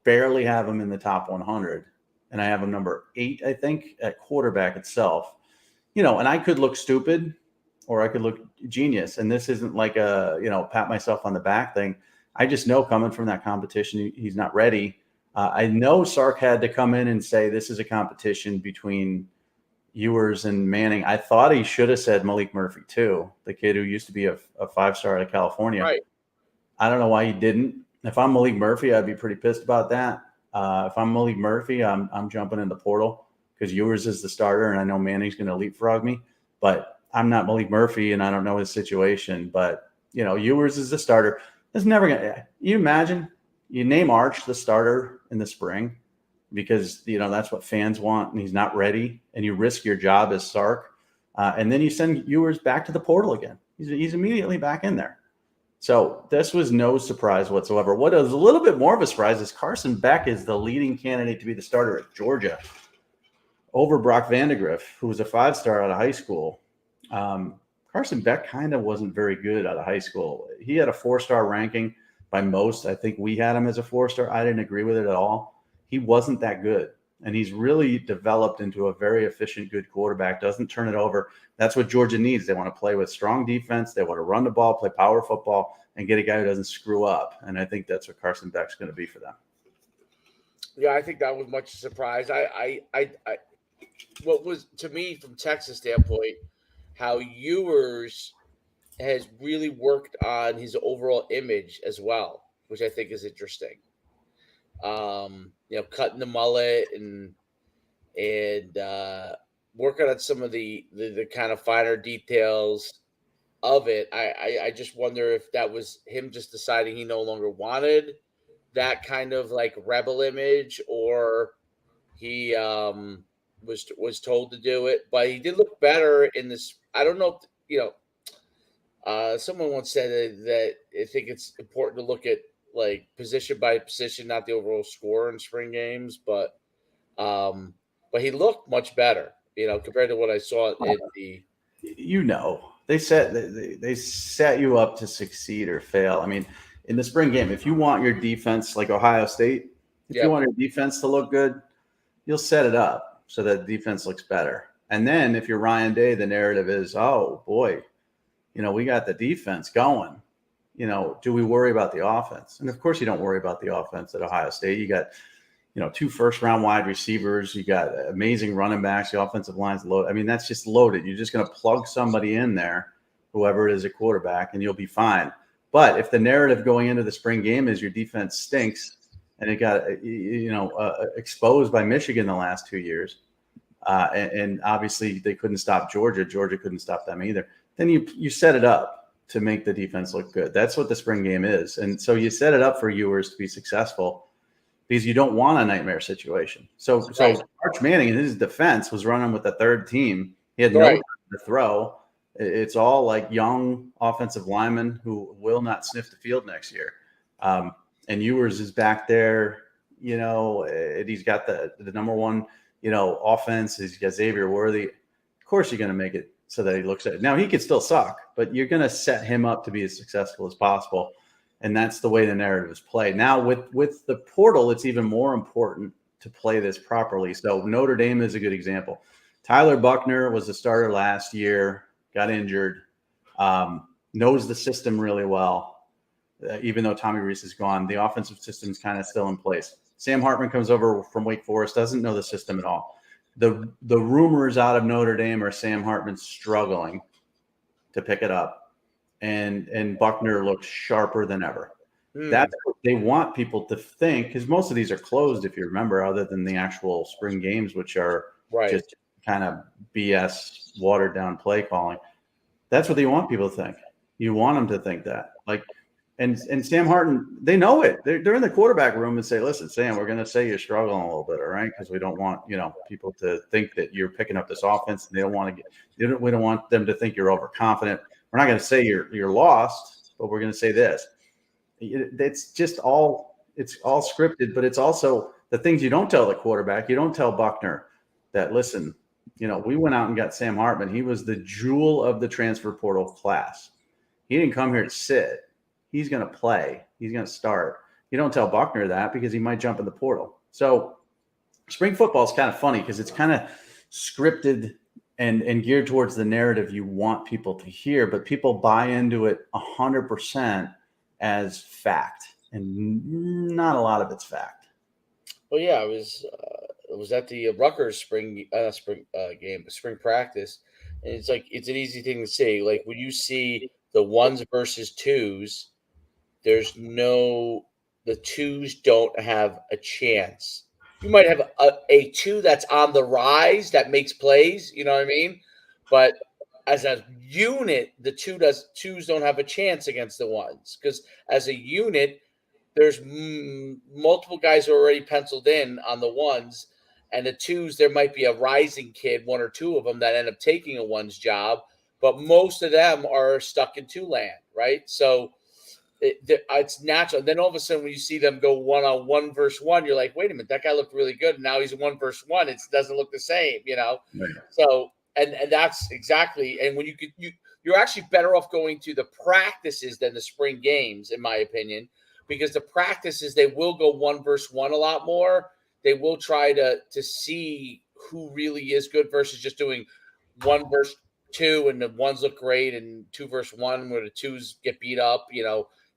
barely have him in the top 100, and I have him number 8, I think, at quarterback itself. And I could look stupid, or I could look genius. And this isn't like a, pat myself on the back thing. I just know, coming from that competition, he's not ready. I know Sark had to come in and say this is a competition between Ewers and Manning. I thought he should have said Malik Murphy too, the kid who used to be a 5-star out of California. Right. I don't know why he didn't. If I'm Malik Murphy, I'd be pretty pissed about that. If I'm Malik Murphy, I'm jumping in the portal, because Ewers is the starter, and I know Manning's going to leapfrog me. But I'm not Malik Murphy, and I don't know his situation. But Ewers is the starter. It's never going to. You imagine you name Arch the starter in the spring, because that's what fans want, and he's not ready, and you risk your job as Sark, and then you send Ewers back to the portal again. He's immediately back in there. So this was no surprise whatsoever. What is a little bit more of a surprise is Carson Beck is the leading candidate to be the starter at Georgia over Brock Vandegrift, who was a 5-star out of high school. Carson Beck kind of wasn't very good out of high school. He had a 4-star ranking by most. I think we had him as a 4-star. I didn't agree with it at all. He wasn't that good. And he's really developed into a very efficient, good quarterback, doesn't turn it over. That's what Georgia needs. They want to play with strong defense. They want to run the ball, play power football, and get a guy who doesn't screw up. And I think that's what Carson Beck's going to be for them. Yeah, I think that was much a surprise. I what was, to me, from Texas standpoint, how Ewers has really worked on his overall image as well, which I think is interesting. Cutting the mullet and working on some of the kind of finer details of it. I just wonder if that was him just deciding he no longer wanted that kind of like rebel image, or he was told to do it. But he did look better in this. I don't know if someone once said that I think it's important to look at like position by position, not the overall score in spring games, but he looked much better, compared to what I saw in the. They set you up to succeed or fail. I mean, in the spring game, if you want your defense like Ohio State, if you want your defense to look good, you'll set it up so that the defense looks better. And then if you're Ryan Day, the narrative is, oh boy, we got the defense going. Do we worry about the offense? And of course you don't worry about the offense at Ohio State. You got, 2 first-round wide receivers. You got amazing running backs. The offensive line's loaded. I mean, that's just loaded. You're just going to plug somebody in there, whoever it is, a quarterback, and you'll be fine. But if the narrative going into the spring game is your defense stinks and it got, exposed by Michigan the last 2 years, and obviously they couldn't stop Georgia. Georgia couldn't stop them either. Then you set it up to make the defense look good. That's what the spring game is. And so you set it up for Ewers to be successful because you don't want a nightmare situation. So Arch Manning, in his defense, was running with the third team. He had no time to throw. It's all like young offensive linemen who will not sniff the field next year. And Ewers is back there, and he's got the number one, offense. He's got Xavier Worthy. Of course, you're going to make it so that he looks at it. Now, he could still suck, but you're going to set him up to be as successful as possible. And that's the way the narrative is played. Now, with the portal, it's even more important to play this properly. So Notre Dame is a good example. Tyler Buckner was the starter last year, got injured, knows the system really well. Even though Tommy Rees is gone, the offensive system is kind of still in place. Sam Hartman comes over from Wake Forest, doesn't know the system at all. The rumors out of Notre Dame are Sam Hartman struggling to pick it up. And Buckner looks sharper than ever. That's what they want people to think, because most of these are closed, if you remember, other than the actual spring games, which are just kind of BS, watered down play calling. That's what they want people to think. You want them to think that. And Sam Hartman, they know it. They're in the quarterback room and say, listen, Sam, we're going to say you're struggling a little bit, all right? Because we don't want, people to think that you're picking up this offense. And we don't want them to think you're overconfident. We're not going to say you're lost, but we're going to say this. It's just it's all scripted, but it's also the things you don't tell the quarterback. You don't tell Buckner that, listen, we went out and got Sam Hartman. He was the jewel of the transfer portal class. He didn't come here to sit. He's going to play. He's going to start. You don't tell Buckner that because he might jump in the portal. So spring football is kind of funny because it's kind of scripted and geared towards the narrative you want people to hear, but people buy into it 100% as fact, and not a lot of it's fact. Well, yeah, it was at the Rutgers spring practice, and it's like it's an easy thing to say. Like when you see the ones versus twos, the twos don't have a chance. You might have a two that's on the rise that makes plays, you know what I mean? But as a unit, the twos don't have a chance against the ones, because as a unit, there's multiple guys who are already penciled in on the ones, and the twos, there might be a rising kid, one or two of them that end up taking a one's job, but most of them are stuck in two land, right? So it's natural. And then all of a sudden, when you see them go 1-on-1 versus one, you're like, wait a minute, that guy looked really good. And now he's 1 versus 1. It doesn't look the same, Right. So, and that's exactly. And when you're actually better off going to the practices than the spring games, in my opinion, because the practices, they will go 1 versus 1 a lot more. They will try to see who really is good versus just doing 1 versus 2, and the ones look great, and 2 versus 1 where the twos get beat up,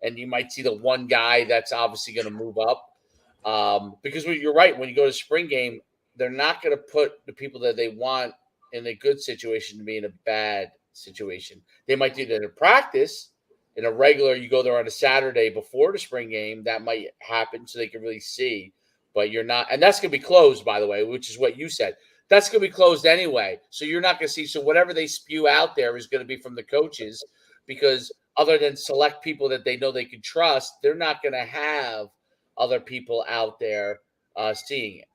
and you might see the one guy that's obviously going to move up. Because you're right, when you go to spring game, they're not going to put the people that they want in a good situation to be in a bad situation. They might do that in practice. In a regular, you go there on a Saturday before the spring game, that might happen so they can really see. But you're not, and that's going to be closed, by the way, which is what you said. That's going to be closed anyway. So you're not going to see. So whatever they spew out there is going to be from the coaches, because other than select people that they know they can trust, they're not going to have other people out there seeing it.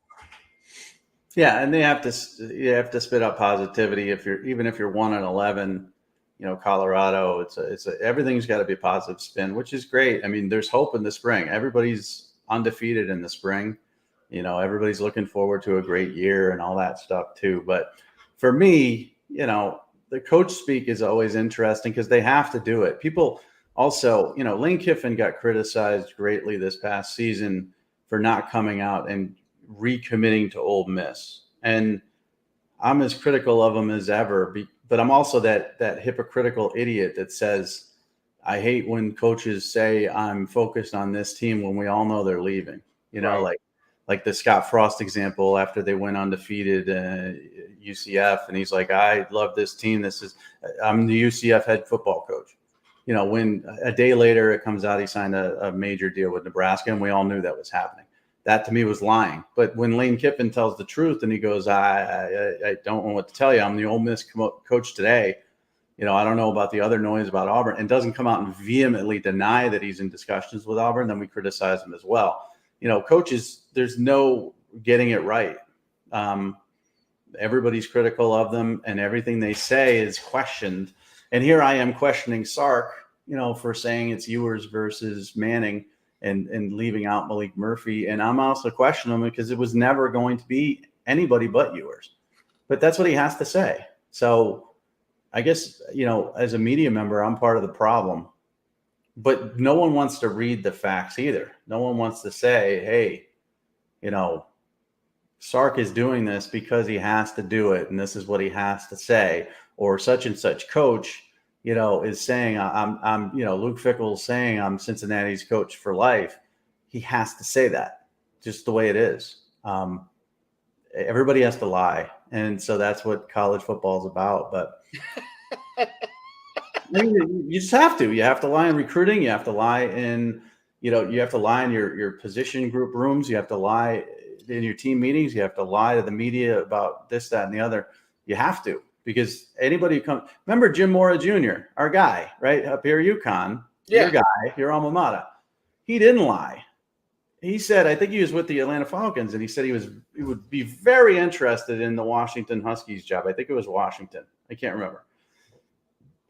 Yeah, and you have to spit out positivity. Even if you're 1-11, Colorado, everything's got to be a positive spin, which is great. I mean, there's hope in the spring. Everybody's undefeated in the spring. Everybody's looking forward to a great year and all that stuff too. But for me, the coach speak is always interesting because they have to do it. People also, Lane Kiffin got criticized greatly this past season for not coming out and recommitting to Ole Miss. And I'm as critical of him as ever, but I'm also that hypocritical idiot that says, I hate when coaches say I'm focused on this team when we all know they're leaving, Right. like the Scott Frost example after they went undefeated UCF. And he's like, I love this team. I'm the UCF head football coach. When a day later it comes out, he signed a major deal with Nebraska, and we all knew that was happening. That to me was lying. But when Lane Kiffin tells the truth and he goes, I don't know what to tell you. I'm the Ole Miss coach today. I don't know about the other noise about Auburn, and doesn't come out and vehemently deny that he's in discussions with Auburn, then we criticize him as well. Coaches, there's no getting it right. Everybody's critical of them, and everything they say is questioned. And here I am questioning Sark, for saying it's Ewers versus Manning and leaving out Malik Murphy. And I'm also questioning him because it was never going to be anybody but Ewers. But that's what he has to say. So I guess, as a media member, I'm part of the problem. But no one wants to read the facts either. No one wants to say, hey, Sark is doing this because he has to do it, and this is what he has to say. Or such and such coach, is saying, I'm Luke Fickell's saying I'm Cincinnati's coach for life. He has to say that, just the way it is. Everybody has to lie. And so that's what college football is about. But you just have to. You have to lie in recruiting. You have to lie in, you have to lie in your position group rooms. You have to lie in your team meetings. You have to lie to the media about this, that, and the other. You have to, because anybody who comes. Remember Jim Mora Jr., our guy, right up here, UConn, your guy, your alma mater. He didn't lie. He said, I think he was with the Atlanta Falcons, and he said he would be very interested in the Washington Huskies job. I think it was Washington. I can't remember.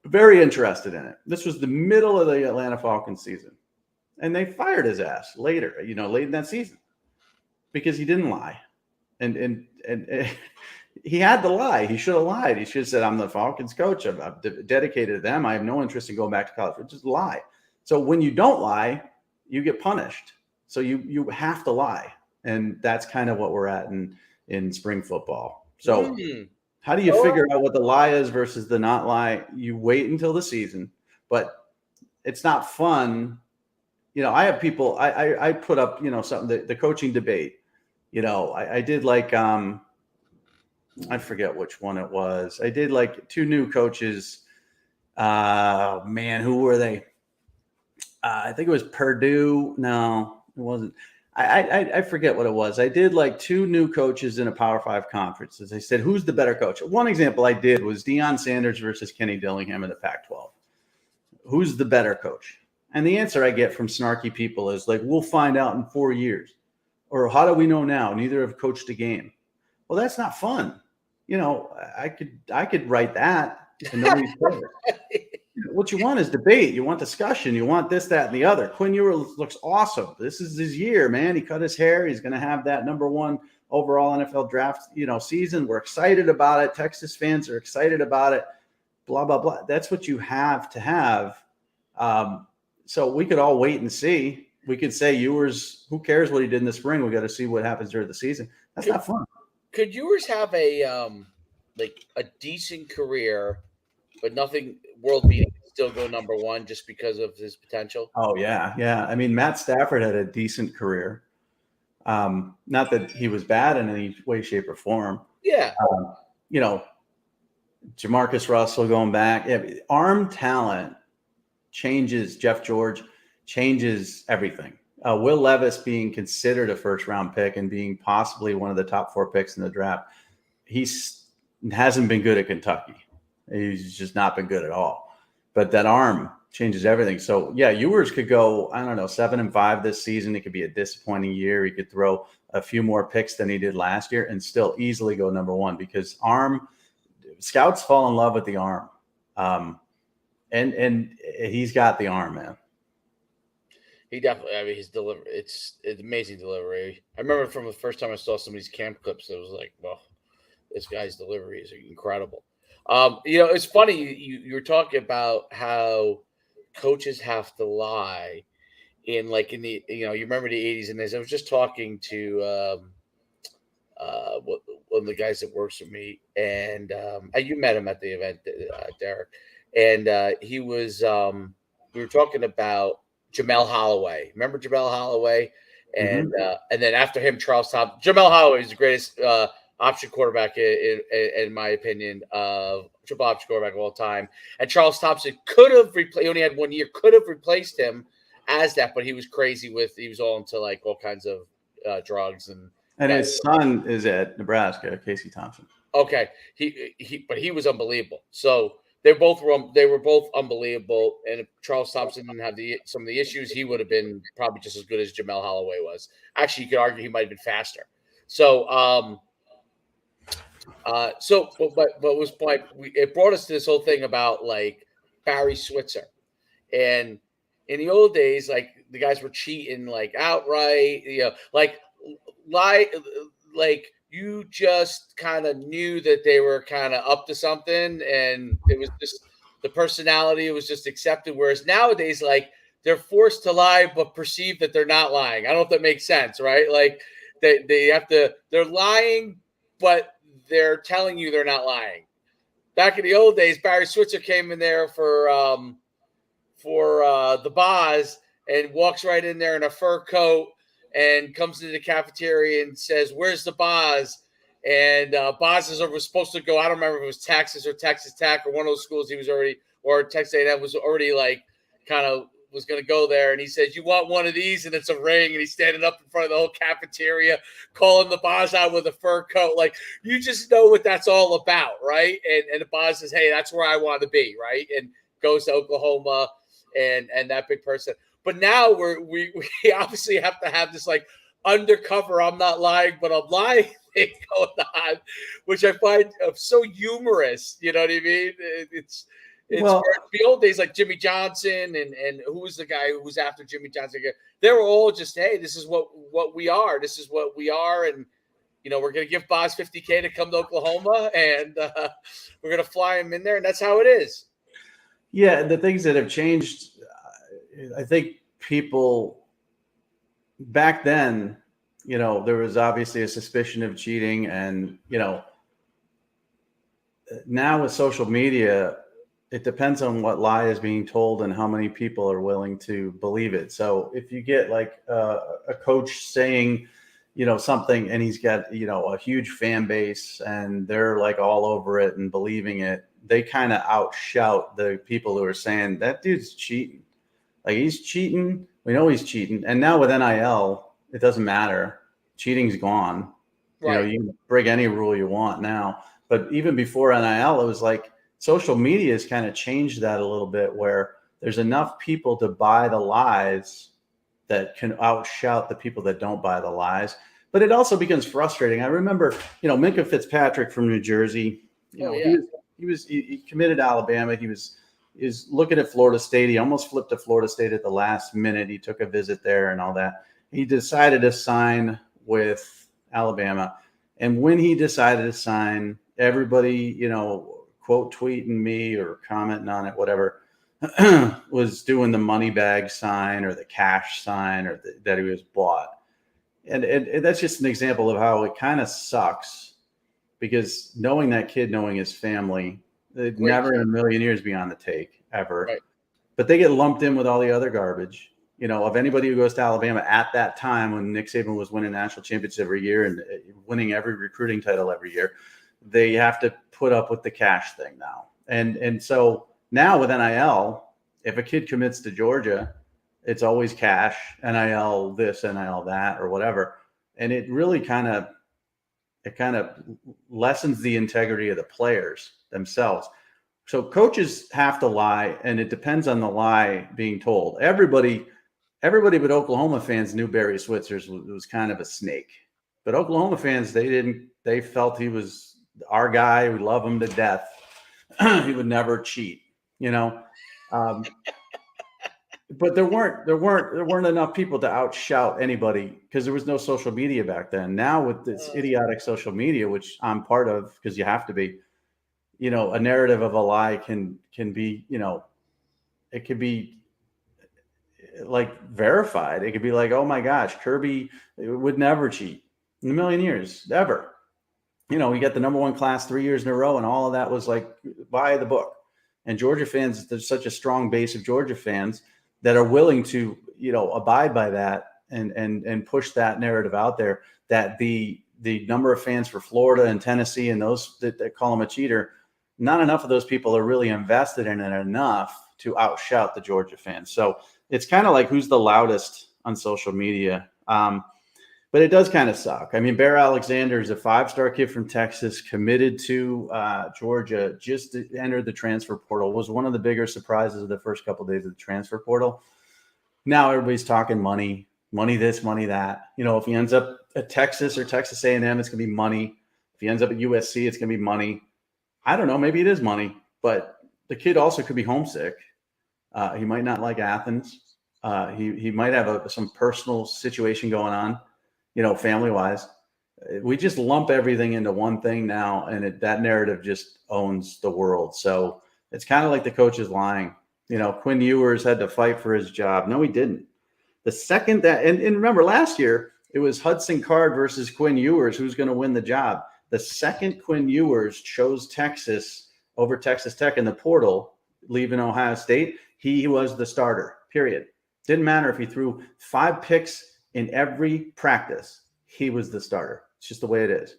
Very interested in it. This was the middle of the Atlanta Falcons season. And they fired his ass later, late in that season, because he didn't lie. And he had to lie. He should have lied. He should have said, I'm the Falcons coach. I'm dedicated to them. I have no interest in going back to college. Just lie. So when you don't lie, you get punished. So you have to lie. And that's kind of what we're at in spring football. So how do you figure out what the lie is versus the not lie? You wait until the season, but it's not fun. I have people, I put up, something, the coaching debate, I did like, I forget which one it was. I did like 2 new coaches. Man, who were they? I think it was Purdue. No, it wasn't. I forget what it was. I did like 2 new coaches in a Power 5 conference. As I said, who's the better coach? One example I did was Deion Sanders versus Kenny Dillingham in the Pac-12. Who's the better coach? And the answer I get from snarky people is like, we'll find out in 4 years. Or how do we know now? Neither have coached a game. Well, that's not fun. I could write that and nobody's there. What you want is debate. You want discussion. You want this, that, and the other. Quinn Ewers looks awesome. This is his year, man. He cut his hair. He's going to have that #1 overall NFL draft, season. We're excited about it. Texas fans are excited about it. Blah, blah, blah. That's what you have to have. So we could all wait and see. We could say Ewers, who cares what he did in the spring? We got to see what happens during the season. That's not fun. Could Ewers have a decent career, but nothing world beating, still go #1 just because of his potential? Oh yeah, yeah. I mean, Matt Stafford had a decent career. Not that he was bad in any way, shape, or form. Yeah. Jamarcus Russell going back. Yeah, arm talent changes. Jeff George changes everything. Will Levis being considered a first-round pick and being possibly one of the top 4 picks in the draft, he hasn't been good at Kentucky. He's just not been good at all. But that arm changes everything. So, yeah, Ewers could go, 7-5 this season. It could be a disappointing year. He could throw a few more picks than he did last year and still easily go #1 because scouts fall in love with the arm. And he's got the arm, man. He definitely, his delivery, it's amazing delivery. I remember from the first time I saw some of these camp clips, it was like, well, this guy's delivery is incredible. It's funny. You were talking about how coaches have to lie in the, you remember the 80s and this. I was just talking to one of the guys that works with me, and you met him at the event, Derek, and he was, we were talking about Jamel Holloway. Remember Jamel Holloway? And and then after him, Charles Thompson. Jamel Holloway is the greatest option quarterback in my opinion, triple option quarterback of all time. And Charles Thompson could have replaced. He only had 1 year. Could have replaced him as that, but he was crazy he was all into all kinds of drugs and his son is at Nebraska, Casey Thompson. Okay, but he was unbelievable. So they were both unbelievable. And if Charles Thompson didn't have some of the issues, he would have been probably just as good as Jamel Holloway was. Actually, you could argue he might have been faster. So, it brought us to this whole thing about Barry Switzer, and in the old days, the guys were cheating outright, lie, you just kind of knew that they were kind of up to something, and it was just the personality was just accepted. Whereas nowadays, they're forced to lie but perceive that they're not lying. I don't know if that makes sense, right? They're lying, but they're telling you they're not lying. Back in the old days, Barry Switzer came in there for the Boz and walks right in there in a fur coat and comes into the cafeteria and says, "Where's the Boz?" And Boz was supposed to go. I don't remember if it was Texas or Texas Tech or one of those schools he was already, or Texas A&M was already was going to go there. And he says, "You want one of these?" And it's a ring. And he's standing up in front of the whole cafeteria, calling the Boz out with a fur coat. You just know what that's all about, right? And the Boz says, "Hey, that's where I want to be," right? And goes to Oklahoma and that big person. But now we obviously have to have this undercover, I'm not lying, but I'm lying thing going on, which I find so humorous. You know what I mean? It's the old days, Jimmy Johnson and who was the guy who was after Jimmy Johnson? They were all just, hey, this is what we are. This is what we are. And, we're going to give Boz $50K to come to Oklahoma, and we're going to fly him in there. And that's how it is. Yeah. The things that have changed, I think people back then, there was obviously a suspicion of cheating, and, now with social media, it depends on what lie is being told and how many people are willing to believe it. So if you get a coach saying, something, and he's got, a huge fan base and they're all over it and believing it, they kind of outshout the people who are saying that dude's cheating. He's cheating. We know he's cheating. And now with NIL, it doesn't matter. Cheating's gone. Right. You can break any rule you want now. But even before NIL, it was social media has kind of changed that a little bit, where there's enough people to buy the lies that can outshout the people that don't buy the lies. But it also becomes frustrating. I remember, Minka Fitzpatrick from New Jersey. He committed to Alabama. He was looking at Florida State. He almost flipped to Florida State at the last minute. He took a visit there and all that. He decided to sign with Alabama. And when he decided to sign, everybody, quote tweeting me or commenting on it, whatever, was doing the money bag sign or the cash sign or that he was bought. And that's just an example of how it kind of sucks, because knowing that kid, knowing his family, they'd never in a million years be on the take ever. Right. But they get lumped in with all the other garbage, of anybody who goes to Alabama at that time when Nick Saban was winning national championships every year and winning every recruiting title every year. They have to put up with the cash thing now. And so now with NIL, if a kid commits to Georgia, it's always cash, NIL this, NIL that, or whatever. And it really kind of lessens the integrity of the players themselves. So coaches have to lie, and it depends on the lie being told. Everybody but Oklahoma fans knew Barry Switzer was kind of a snake. But Oklahoma fans, they felt he was our guy. We love him to death. He would never cheat, but there weren't enough people to outshout anybody because there was no social media back then. Now with this idiotic social media, which I'm part of because you have to be, a narrative of a lie can be, it could be like verified. It could be like, oh my gosh, Kirby would never cheat in a million years, ever. We got the number one class 3 years in a row, and all of that was like by the book. And Georgia fans, there's such a strong base of Georgia fans that are willing to, abide by that and push that narrative out there, that the number of fans for Florida and Tennessee and those that call him a cheater, not enough of those people are really invested in it enough to outshout the Georgia fans. So it's kind of like who's the loudest on social media. But it does kind of suck. I mean, Bear Alexander is a 5-star kid from Texas, committed to Georgia, just entered the transfer portal, was one of the bigger surprises of the first couple of days of the transfer portal. Now everybody's talking money this, money that. If he ends up at Texas or Texas A&M, it's going to be money. If he ends up at USC, it's going to be money. I don't know. Maybe it is money, but the kid also could be homesick. He might not like Athens. He might have some personal situation going on, family-wise. We just lump everything into one thing now, and that narrative just owns the world. So it's kind of like the coach is lying. Quinn Ewers had to fight for his job. No, he didn't. The second that, and remember last year, it was Hudson Card versus Quinn Ewers who's going to win the job. The second Quinn Ewers chose Texas over Texas Tech in the portal, leaving Ohio State, he was the starter, period. Didn't matter if he threw 5 picks in every practice. He was the starter. It's just the way it is.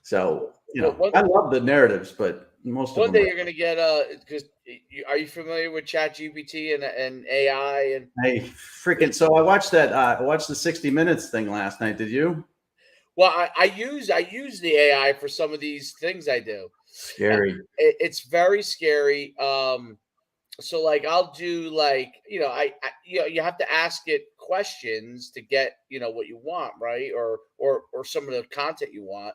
So, I love the narratives, but most of them. One day you're going to get because are you familiar with ChatGPT and AI and? Hey, freaking! So I watched the 60 Minutes thing last night. Did you? Well, I use the AI for some of these things I do. Scary. It's very scary. So like I'll do like, I you have to ask it questions to get, what you want, right? Or some of the content you want.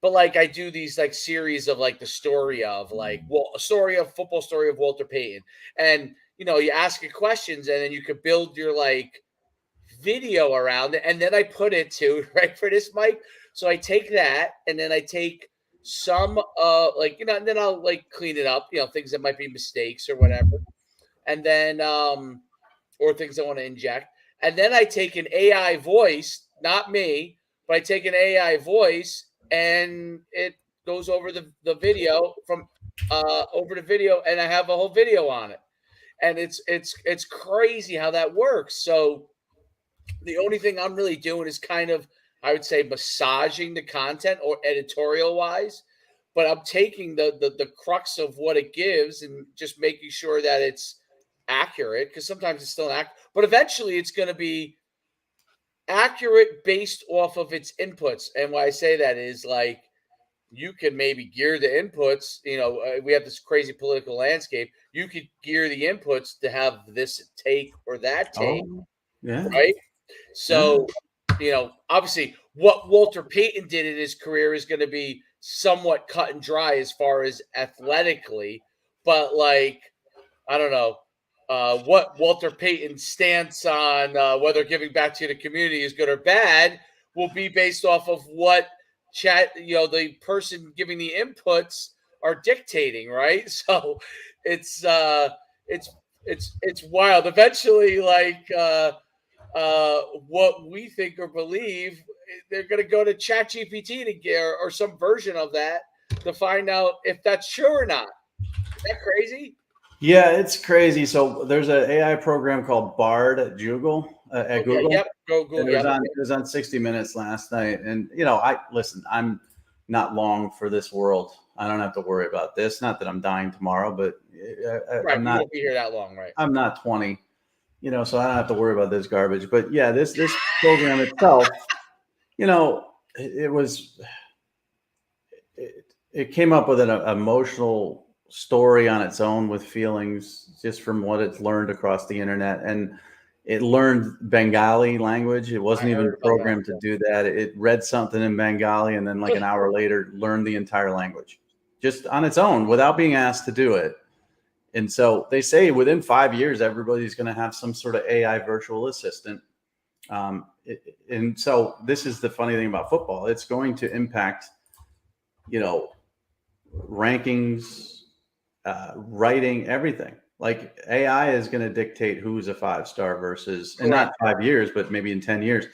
But like I do these like series of like the story of like, football story of Walter Payton. And, you ask it questions and then you could build your like video around it. And then I put it to right for this mic. So I take that and then I take some and then I'll like clean it up, things that might be mistakes or whatever. And then or things I want to inject. And then I take an AI voice, not me, but I take an AI voice and it goes over the video from over the video, and I have a whole video on it. And it's crazy how that works. So the only thing I'm really doing is kind of, I would say, massaging the content or editorial wise, but I'm taking the crux of what it gives and just making sure that it's accurate, because sometimes it's still accurate, but eventually it's going to be accurate based off of its inputs. And why I say that is like you can maybe gear the inputs. We have this crazy political landscape. You could gear the inputs to have this take or that take, yeah. right? So, obviously, what Walter Payton did in his career is going to be somewhat cut and dry as far as athletically, but like, I don't know what Walter Payton's stance on whether giving back to the community is good or bad will be based off of what the person giving the inputs are dictating, right? So it's it's wild. Eventually, like what we think or believe, they're going to go to ChatGPT to get or some version of that to find out if that's true or not. Is that crazy? Yeah, it's crazy. So there's an AI program called Bard at Google. Okay, yep. Go Google. And it was on 60 Minutes last night. And I'm not long for this world. I don't have to worry about this. Not that I'm dying tomorrow, but right, I'm you not. Won't be here that long, right? I'm not 20, so I don't have to worry about this garbage. But yeah, this program itself, it came up with an emotional story on its own with feelings just from what it's learned across the internet. And it learned Bengali language. It wasn't even programmed to do that. It read something in Bengali and then like an hour later learned the entire language just on its own without being asked to do it. And so they say within 5 years, everybody's going to have some sort of AI virtual assistant. And so this is the funny thing about football. It's going to impact, rankings, writing, everything. Like AI is going to dictate who's a 5-star versus, and not 5 years, but maybe in 10 years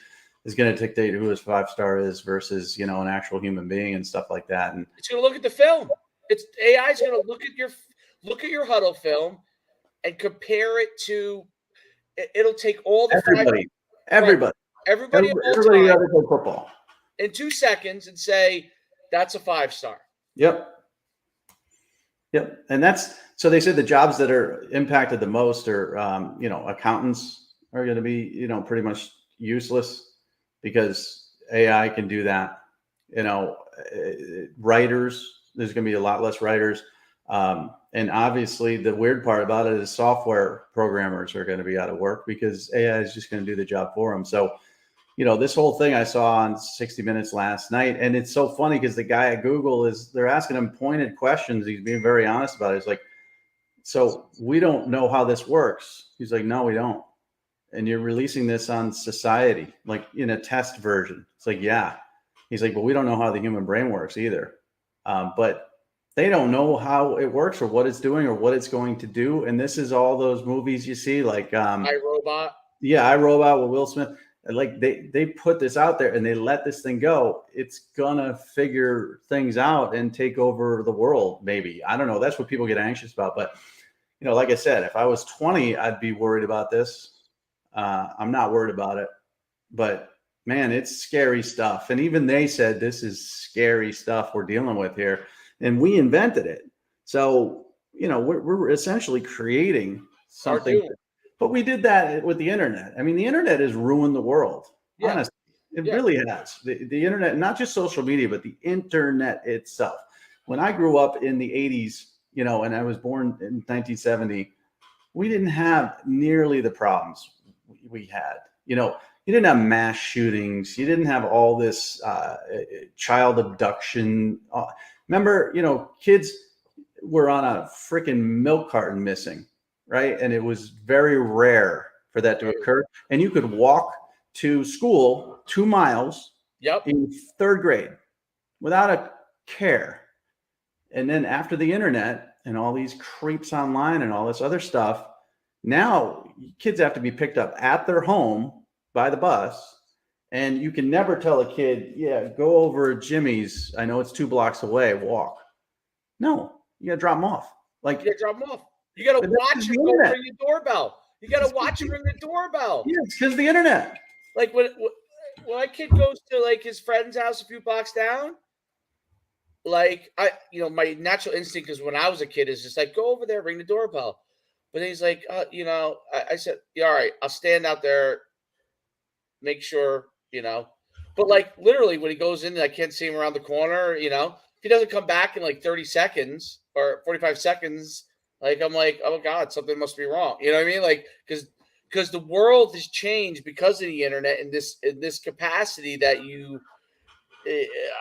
is going to dictate who his 5-star is versus, an actual human being and stuff like that. And it's going to look at the film. AI is going to look at your huddle film and compare it to. It'll take all the everybody who ever played football in 2 seconds and say that's a 5-star. Yep. And so they said the jobs that are impacted the most are, accountants are going to be, pretty much useless because AI can do that. Writers, there's going to be a lot less writers. And obviously the weird part about it is software programmers are going to be out of work because AI is just going to do the job for them. So, this whole thing I saw on 60 Minutes last night, and it's so funny because the guy at Google they're asking him pointed questions. He's being very honest about it. He's like, so we don't know how this works. He's like, no, we don't. And you're releasing this on society, like in a test version. It's like, yeah. He's like, but we don't know how the human brain works either. But they don't know how it works or what it's doing or what it's going to do. And this is all those movies you see, like iRobot. Yeah, iRobot with Will Smith. Like they put this out there and they let this thing go. It's gonna figure things out and take over the world. Maybe, I don't know. That's what people get anxious about. But like I said, if I was 20, I'd be worried about this. I'm not worried about it. But man, it's scary stuff. And even they said this is scary stuff we're dealing with here, and we invented it. So we're essentially creating something. But we did that with the internet. I mean, the internet has ruined the world. Yeah. Honestly, it really has. The internet, not just social media, but the internet itself. When I grew up in the 80s, and I was born in 1970, we didn't have nearly the problems we had. You didn't have mass shootings. You didn't have all this child abduction. Remember, kids were on a freaking milk carton missing. Right. And it was very rare for that to occur. And you could walk to school 2 miles in 3rd grade without a care. And then after the internet and all these creeps online and all this other stuff, now kids have to be picked up at their home by the bus. And you can never tell a kid, yeah, go over Jimmy's. I know it's 2 blocks away. Walk. No, you got to drop them off. Like, you got to drop them off. You got to watch him go ring the doorbell. You got to watch him ring the doorbell. Yeah, it's because of the internet. Like when my kid goes to like his friend's house a few blocks down, like my natural instinct is when I was a kid is just like, go over there, ring the doorbell. But then he's like, I said, yeah, all right, I'll stand out there, make sure, But like literally when he goes in, I can't see him around the corner, he doesn't come back in like 30 seconds or 45 seconds, like I'm like, oh God, something must be wrong. You know what I mean? Like, because the world has changed because of the internet in this capacity that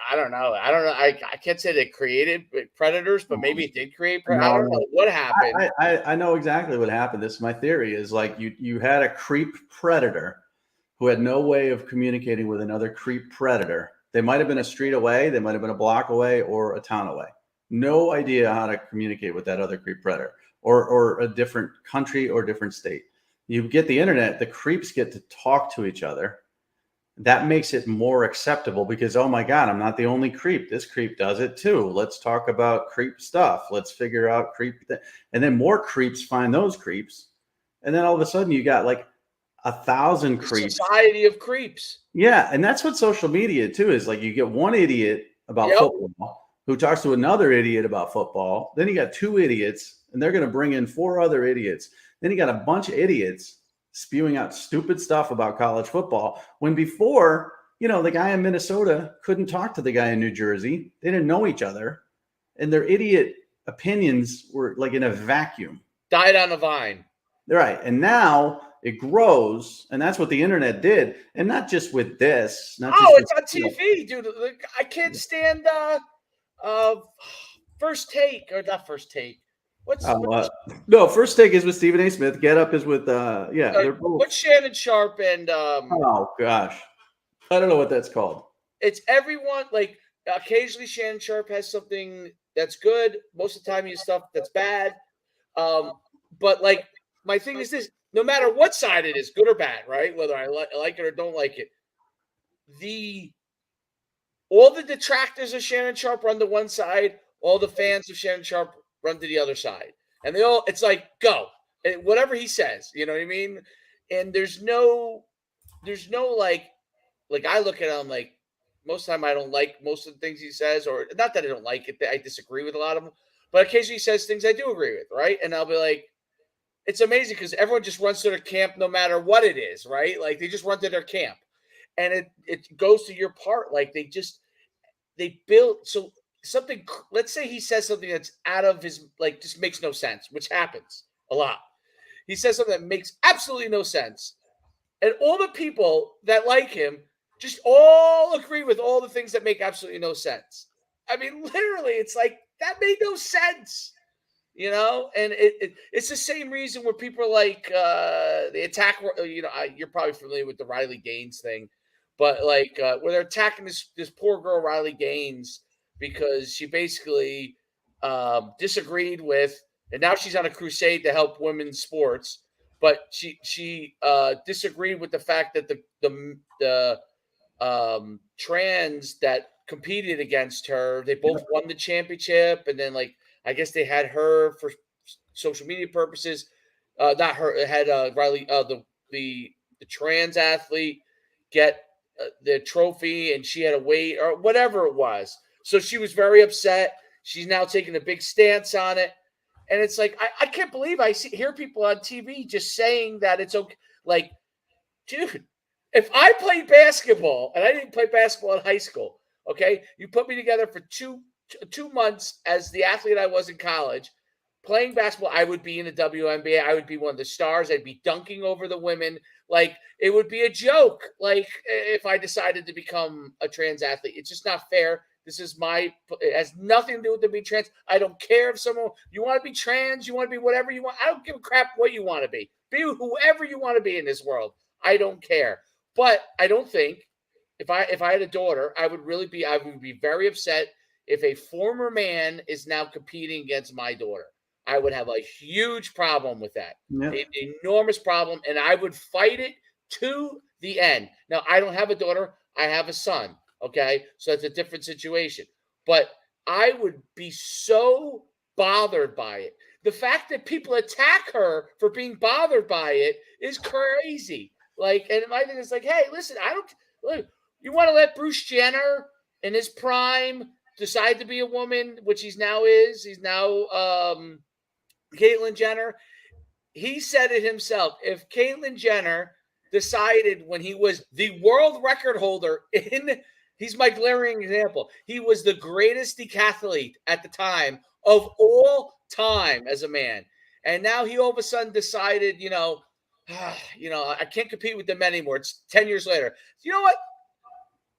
I don't know. I can't say they created predators, but maybe it did create. I don't know what happened. I know exactly what happened. This is my theory. Is like you had a creep predator who had no way of communicating with another creep predator. They might have been a street away, they might have been a block away, or a town away. No idea how to communicate with that other creep predator, or a different country or different state. You get the internet, the creeps get to talk to each other. That makes it more acceptable because, oh my God, I'm not the only creep. This creep does it too. Let's talk about creep stuff. Let's figure out creep. And then more creeps find those creeps. And then all of a sudden you got like 1,000 creeps. Society of creeps. Yeah. And that's what social media too is. Like you get one idiot about football who talks to another idiot about football. Then you got 2 idiots and they're going to bring in 4 other idiots. Then you got a bunch of idiots spewing out stupid stuff about college football when before, the guy in Minnesota couldn't talk to the guy in New Jersey. They didn't know each other and their idiot opinions were like in a vacuum. Died on a vine. Right. And now it grows, and that's what the internet did. And not just with this. It's on TV, dude. I can't stand First Take, or not First Take. No, First Take is with Stephen A. Smith. Get Up is with they're both. What's Shannon Sharp and oh gosh, I don't know what that's called. It's everyone. Like occasionally Shannon Sharp has something that's good. Most of the time he has stuff that's bad. But like my thing is this: no matter what side it is, good or bad, right? Whether I like it or don't like it, all the detractors of Shannon Sharp run to one side. All the fans of Shannon Sharp run to the other side. And it's like, go. And whatever he says, you know what I mean? And there's no like I look at him like most of the time I don't like most of the things he says, or not that I don't like it, I disagree with a lot of them, but occasionally he says things I do agree with, right? And I'll be like, it's amazing because everyone just runs to their camp no matter what it is, right? Like they just run to their camp. And it goes to your part. Like they build so something, let's say he says something that's out of his, like, just makes no sense, which happens a lot. He says something that makes absolutely no sense. And all the people that like him just all agree with all the things that make absolutely no sense. I mean, literally, it's like, that made no sense, And it's the same reason where people are like, they attack, you're probably familiar with the Riley Gaines thing, but like, where they're attacking this poor girl, Riley Gaines, because she basically disagreed with, and now she's on a crusade to help women's sports. But she disagreed with the fact that the trans that competed against her, they both won the championship, and then like I guess they had her for social media purposes. Not her. It had Riley, the trans athlete, get the trophy, and she had to wait or whatever it was. So she was very upset. She's now taking a big stance on it. And it's like, I can't believe I hear people on TV just saying that it's okay. Like, dude, if I played basketball, and I didn't play basketball in high school, okay? You put me together for two months as the athlete I was in college, playing basketball, I would be in the WNBA. I would be one of the stars. I'd be dunking over the women. Like, it would be a joke, like, if I decided to become a trans athlete. It's just not fair. This is it has nothing to do with being trans. I don't care if you want to be trans, you want to be whatever you want. I don't give a crap what you want to be. Be whoever you want to be in this world. I don't care. But I don't think if I had a daughter, I would be very upset if a former man is now competing against my daughter. I would have a huge problem with that. Yeah. An enormous problem. And I would fight it to the end. Now, I don't have a daughter. I have a son. Okay, so it's a different situation. But I would be so bothered by it. The fact that people attack her for being bothered by it is crazy. Like, and my thing is like, hey, listen, you want to let Bruce Jenner in his prime decide to be a woman, which he's now is. He's now Caitlyn Jenner. He said it himself. If Caitlyn Jenner decided when he was the world record holder in He's my glaring example. He was the greatest decathlete at the time of all time as a man. And now he all of a sudden decided, I can't compete with them anymore. It's 10 years later. You know what?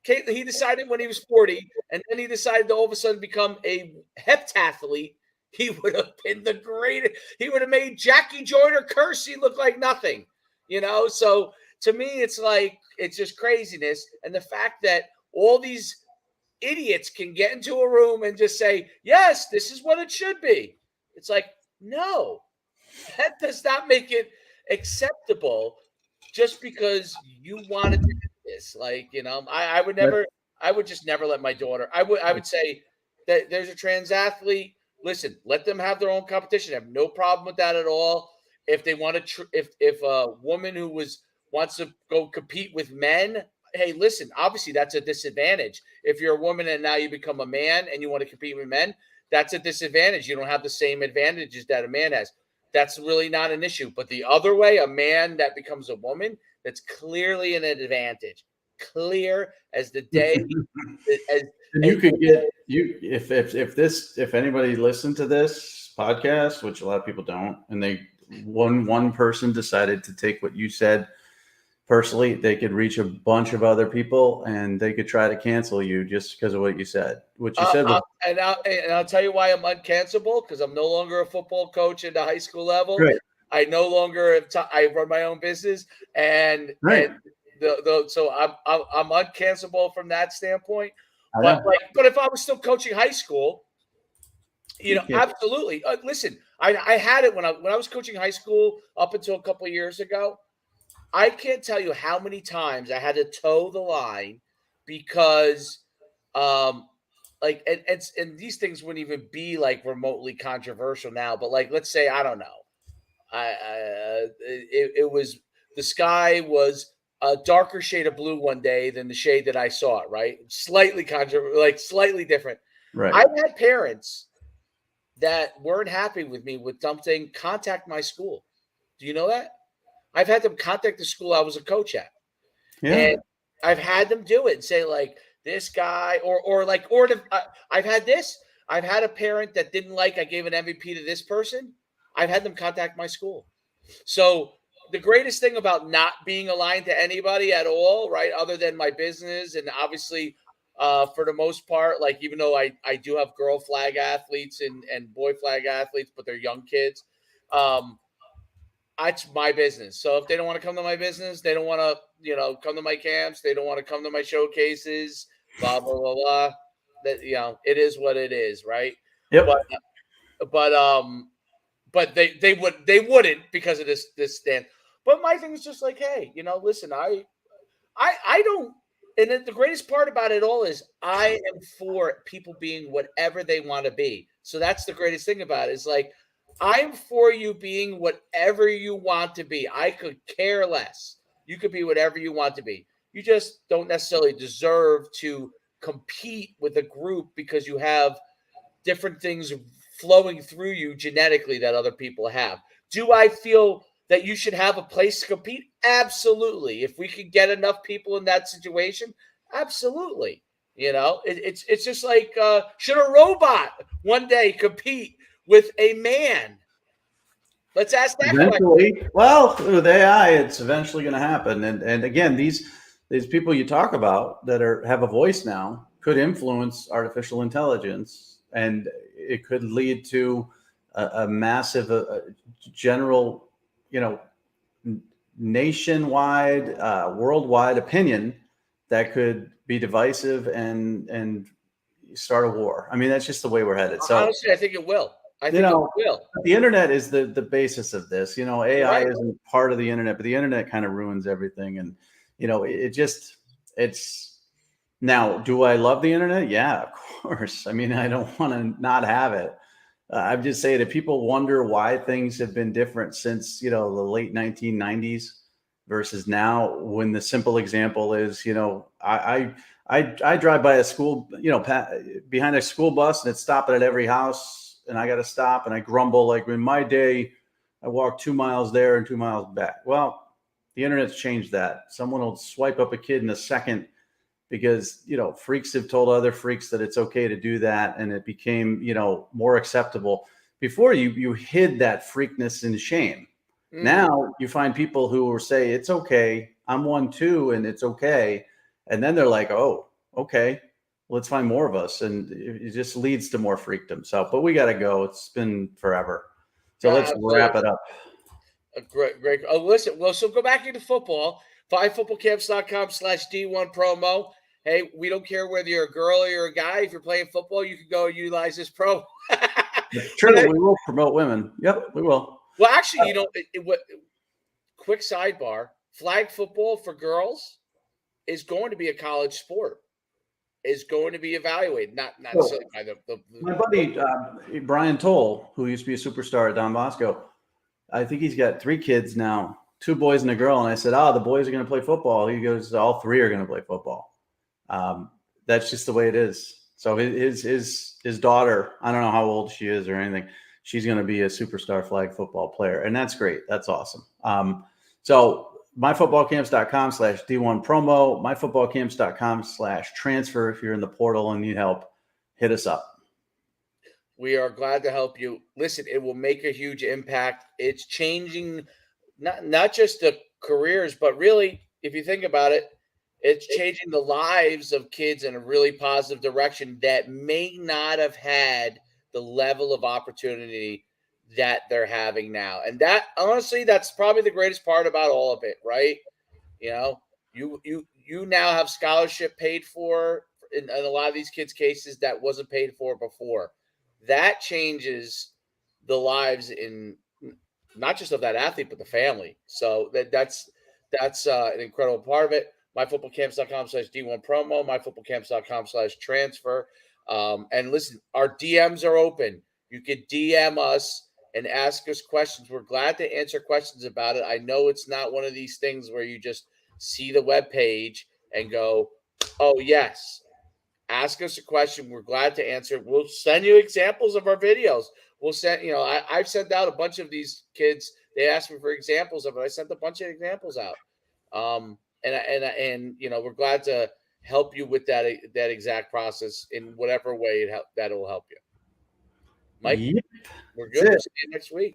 He decided when he was 40, and then he decided to all of a sudden become a heptathlete. He would have been the greatest. He would have made Jackie Joyner Kersey look like nothing, So to me, it's like, it's just craziness. And the fact that all these idiots can get into a room and just say, yes, this is what it should be. It's like, no, that does not make it acceptable just because you wanted to do this. Like, I would never, I would just never let my daughter, I would say that there's a trans athlete. Listen, let them have their own competition. I have no problem with that at all. If they want to, if a woman who wants to go compete with men, hey, listen, obviously that's a disadvantage. If you're a woman and now you become a man and you want to compete with men, that's a disadvantage. You don't have the same advantages that a man has. That's really not an issue. But the other way, a man that becomes a woman, that's clearly an advantage. Clear as the day. If anybody listened to this podcast, which a lot of people don't, and one person decided to take what you said personally, they could reach a bunch of other people and they could try to cancel you just because of what you said. What you said was, and I'll tell you why I'm uncancelable, because I'm no longer a football coach at the high school level. right. I no longer I run my own business, and Right. so I'm uncancelable from that standpoint. But if I was still coaching high school, absolutely. Listen, I had it when I was coaching high school up until a couple of years ago. I can't tell you how many times I had to toe the line because, and these things wouldn't even be like remotely controversial now. But like, let's say, I don't know, it was, the sky was a darker shade of blue one day than the shade that I saw it. Right, slightly slightly different. Right. I've had parents that weren't happy with me with something. Contact my school. Do you know that? I've had them contact the school I was a coach at. Yeah. And I've had them do it and say, like, this guy, I've had this. I've had a parent that didn't like I gave an MVP to this person. I've had them contact my school. So the greatest thing about not being aligned to anybody at all, right, other than my business, and obviously for the most part, like, even though I do have girl flag athletes and boy flag athletes, but they're young kids, it's my business. So if they don't want to come to my business, they don't want to, come to my camps, they don't want to come to my showcases, blah, blah, blah, blah. That, it is what it is, right? Yep. But they wouldn't because of this stand. But my thing is just like, hey, listen, I don't, and the greatest part about it all is I am for people being whatever they want to be. So that's the greatest thing about it, is like, I'm for you being whatever you want to be. I could care less. You could be whatever you want to be. You just don't necessarily deserve to compete with a group because you have different things flowing through you genetically that other people have. Do I feel that you should have a place to compete? Absolutely. If we could get enough people in that situation, absolutely. It's just like, should a robot one day compete with a man? Let's ask that eventually question. Well, with AI, it's eventually going to happen. And again, these people you talk about that have a voice now could influence artificial intelligence, and it could lead to a massive general, nationwide, worldwide opinion that could be divisive and start a war. I mean, that's just the way we're headed. So honestly, I think it will. I think it will. The internet is the basis of this. AI isn't part of the internet, but the internet kind of ruins everything. And it's now. Do I love the internet? Yeah, of course. I mean, I don't want to not have it. I'm just saying that people wonder why things have been different since the late 1990s versus now. When the simple example is, I drive by a school, behind a school bus, and it's stopping at every house, and I got to stop, and I grumble, like, in my day, I walked 2 miles there and 2 miles back. Well, the internet's changed that. Someone will swipe up a kid in a second because, freaks have told other freaks that it's okay to do that. And it became, more acceptable. Before you hid that freakness in shame. Now you find people who will say, it's okay. I'm one too. And it's okay. And then they're like, oh, okay, let's find more of us. And it just leads to more freakdom. So, but we got to go. It's been forever. So let's wrap it up. Great. Oh, listen. Well, so go back into football. 5footballcamps.com/D1 promo. Hey, we don't care whether you're a girl or you're a guy. If you're playing football, you can go and utilize this promo. True. We will promote women. Yep, we will. Well, actually, quick sidebar, flag football for girls is going to be a college sport. Is going to be evaluated, not necessarily by the my buddy Brian Toll, who used to be a superstar at Don Bosco. I think he's got 3 kids now, 2 boys and a girl. And I said, the boys are going to play football. He goes, all 3 are going to play football. That's just the way it is. So his daughter, I don't know how old she is or anything. She's going to be a superstar flag football player. And that's great. That's awesome. So myfootballcamps.com/D1 promo, myfootballcamps.com/transfer. If you're in the portal and need help, hit us up. We are glad to help you. Listen, it will make a huge impact. It's changing not just the careers, but really, if you think about it, it's changing the lives of kids in a really positive direction that may not have had the level of opportunity that they're having now. And that, honestly, that's probably the greatest part about all of it, right? You now have scholarship paid for in a lot of these kids' cases that wasn't paid for before. That changes the lives in not just of that athlete, but the family. So that's an incredible part of it. myfootballcamps.com/D1 promo, myfootballcamps.com/transfer. And listen, our DMs are open. You could DM us and ask us questions. We're glad to answer questions about it. I know it's not one of these things where you just see the webpage and go, oh, yes. Ask us a question. We're glad to answer. We'll send you examples of our videos. We'll send, I've sent out a bunch of these kids. They asked me for examples of it. I sent a bunch of examples out. And we're glad to help you with that exact process in whatever way that will help you. Mike, Yep. we're good. We'll see you next week.